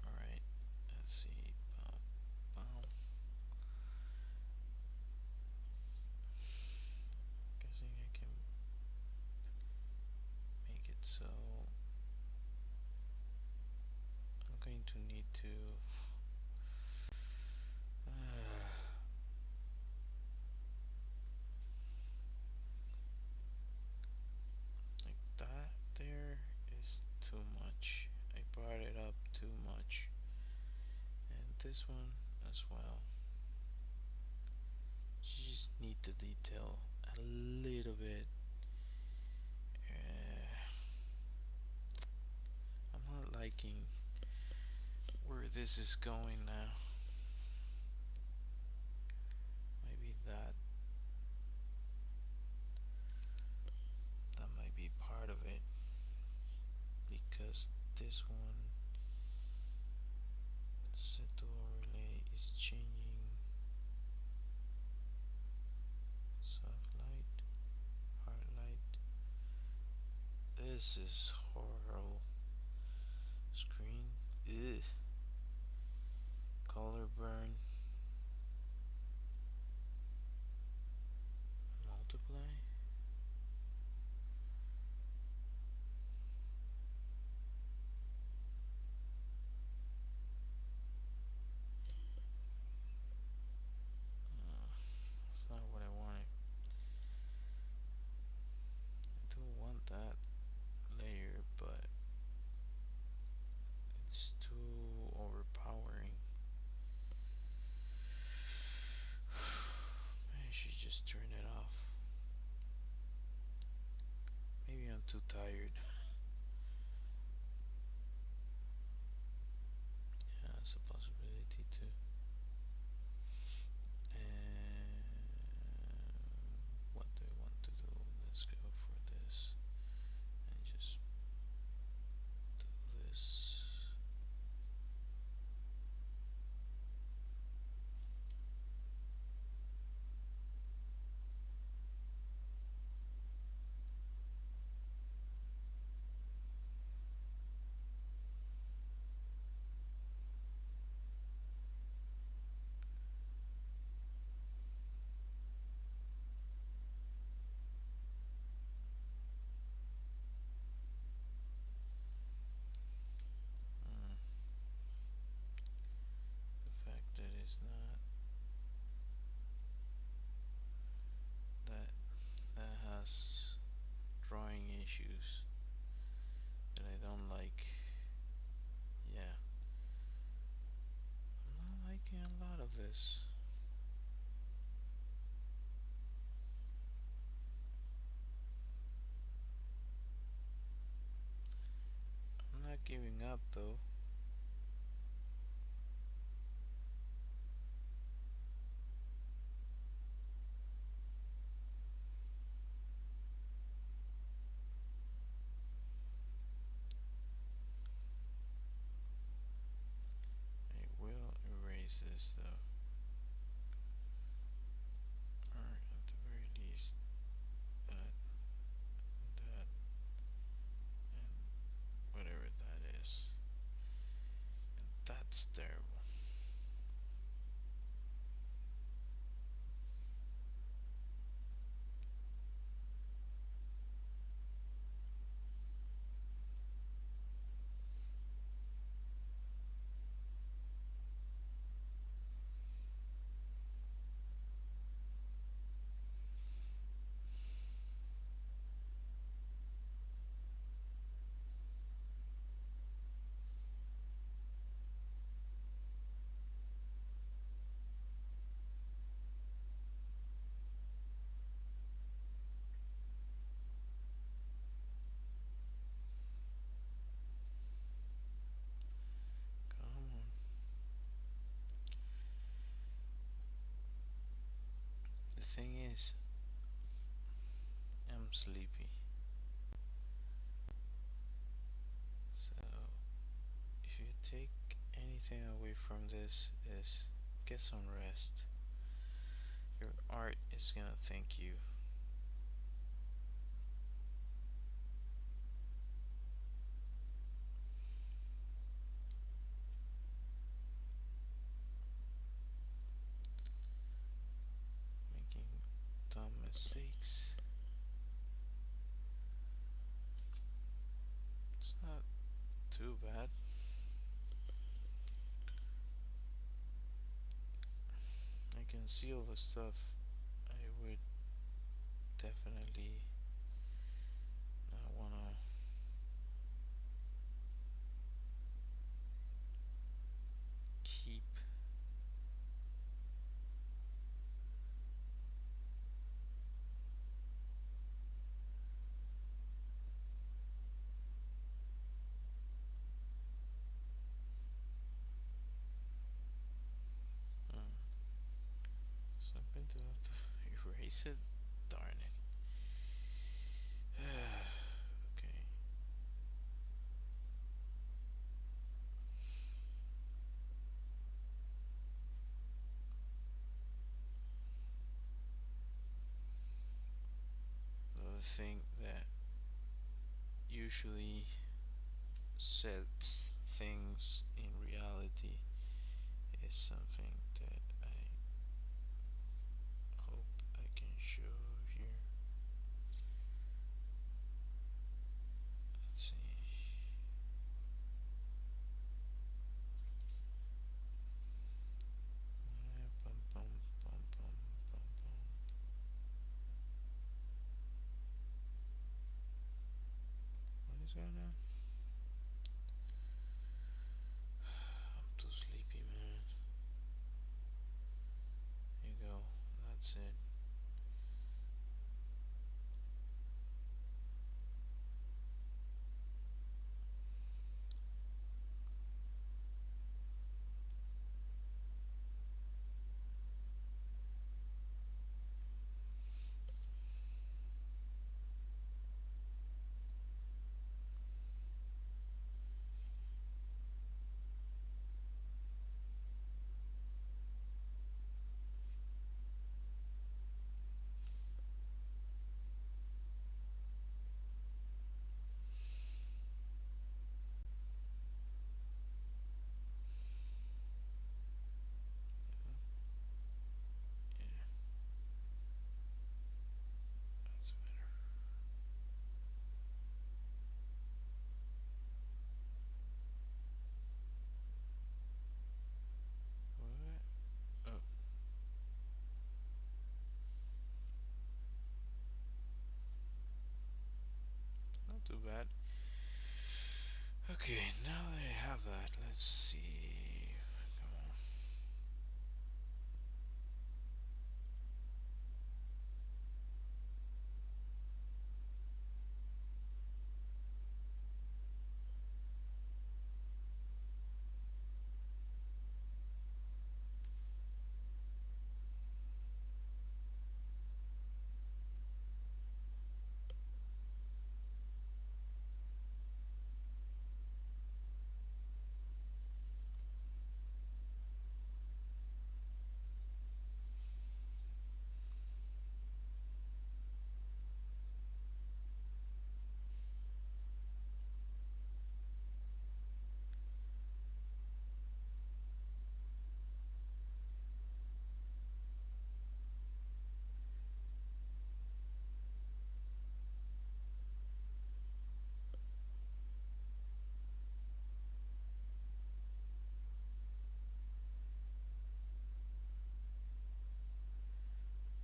All right. Let's see. Bow, bow. Guessing I can make it so I'm going to need to like that there is too much. I brought it up too much. And this one as well. You just need the detail a little bit. I'm not liking where this is going now. Maybe that might be part of it, because this one set to overlay is changing This is horrible. Screen. Ugh. Color burn. Multiply. That's not what I wanted. I don't want that layer, but it's too overpowering. I should just turn it off. Maybe I'm too tired. Yeah, it's a possibility too. And what do I want to do? Let's go for this and just do this. Mm, the fact that it's not that that has drawing issues that I don't like. Yeah, I'm not liking a lot of this. I'm not giving up though. I will erase this though. Or at the very least, that, that, and whatever that is. And that's terrible. Come on. The thing is, I'm sleepy. So if you take anything away from this is get some rest. Your art is gonna thank you. Making dumb mistakes. It's not too bad. I can see all the stuff I would definitely not wanna keep. Hmm. So I'm going to have to erase it. Darn it. Okay. The other thing that you usually sets things in reality is something that I hope I can show here. Let's see. Pum, pum, pum, pum, pum, pum. What is going on? I'm too sleepy, man. Here you go. That's it. Yeah, that's better. What? Oh, not too bad. Okay, now that I have that, let's see. Come on.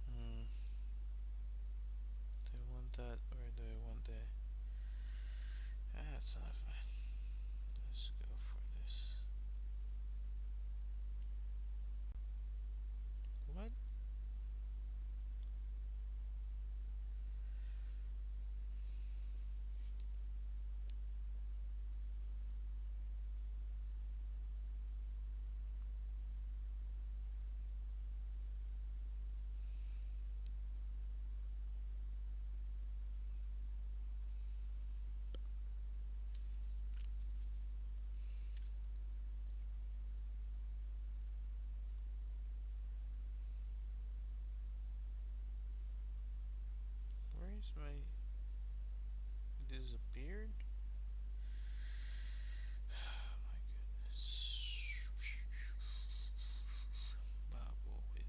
Hmm. Do I want that or do I want that? That's not fine. Let's go for this. What? Where is my. It disappeared? My goodness. Bubble with.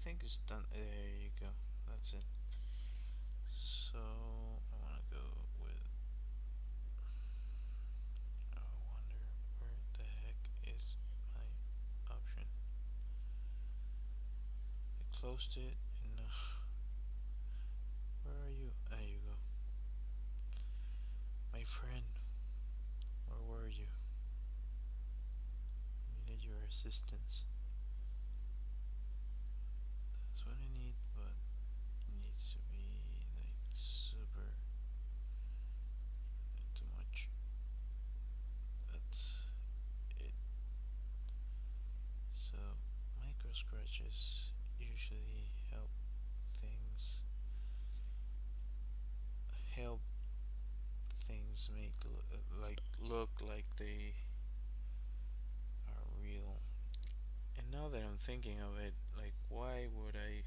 think it's done. There you go. That's it. So I want to go with. I wonder where the heck is my option. I closed it and where are you? There you go. My friend, where were you? Needed your assistance. That's what I need, but it needs to be like super too much. That's it. So micro scratches usually things help things make look like they are real. And now that I'm thinking of it, like why would I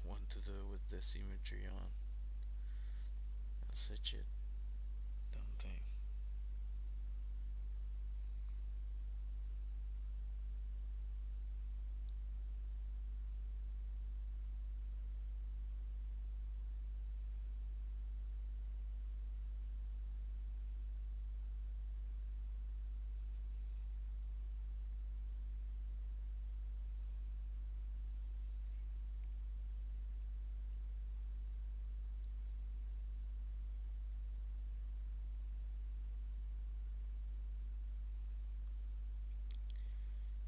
want to do it with the symmetry on? That's such a dumb thing.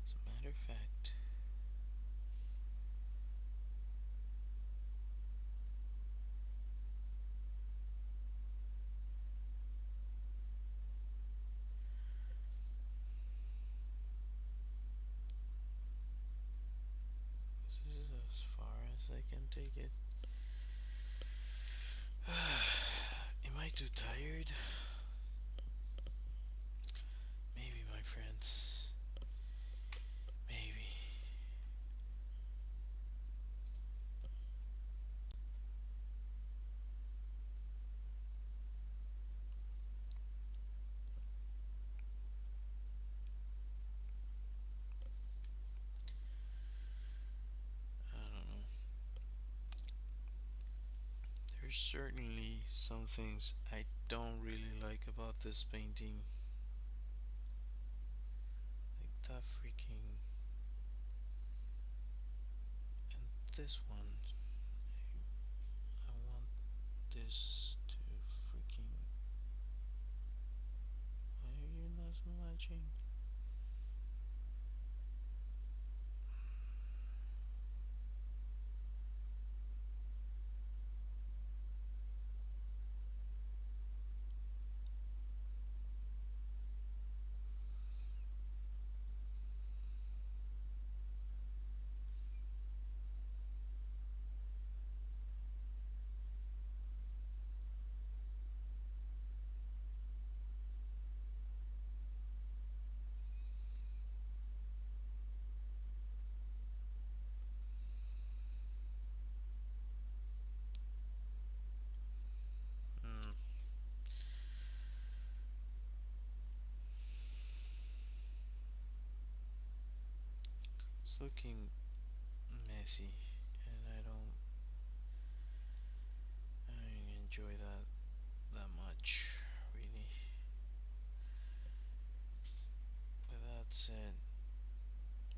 As a matter of fact, this is as far as I can take it. Am I too tired? Maybe, my friends. Maybe. I don't know. There's certainly some things I don't really like about this painting. Like that freaking. And this one. I want this to freaking. Why are you not matching? Hmm. It's looking messy, and I don't enjoy that much, really. With that said,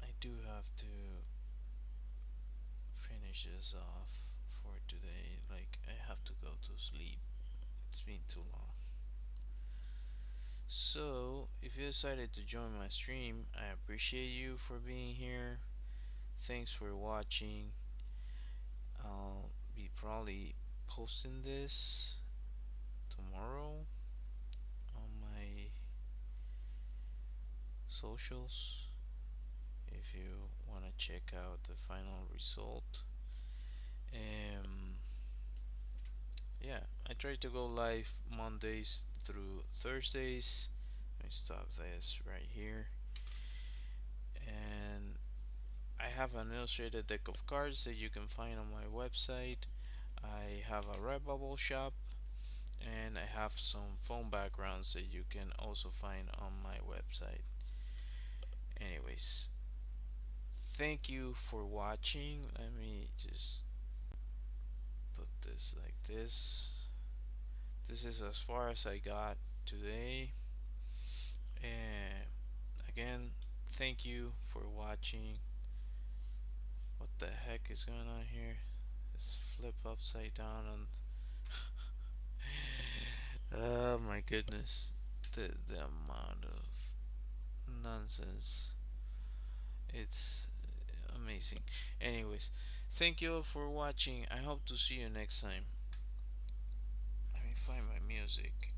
I do have to finish this off for today. Like, I have to go to sleep. It's been too long. So, if you decided to join my stream, I appreciate you for being here. Thanks for watching. I'll be probably posting this tomorrow on my socials if you want to check out the final result. Yeah, I try to go live Mondays through Thursdays. Let me stop this right here. And I have an illustrated deck of cards that you can find on my website. I have a Redbubble shop, and I have some phone backgrounds that you can also find on my website. Anyways, thank you for watching. Let me just put this like this. This is as far as I got today. And again, thank you for watching. What the heck is going on here? Let's flip upside down on. Oh my goodness. The amount of nonsense. It's amazing. Anyways, thank you all for watching. I hope to see you next time. Let me find my music.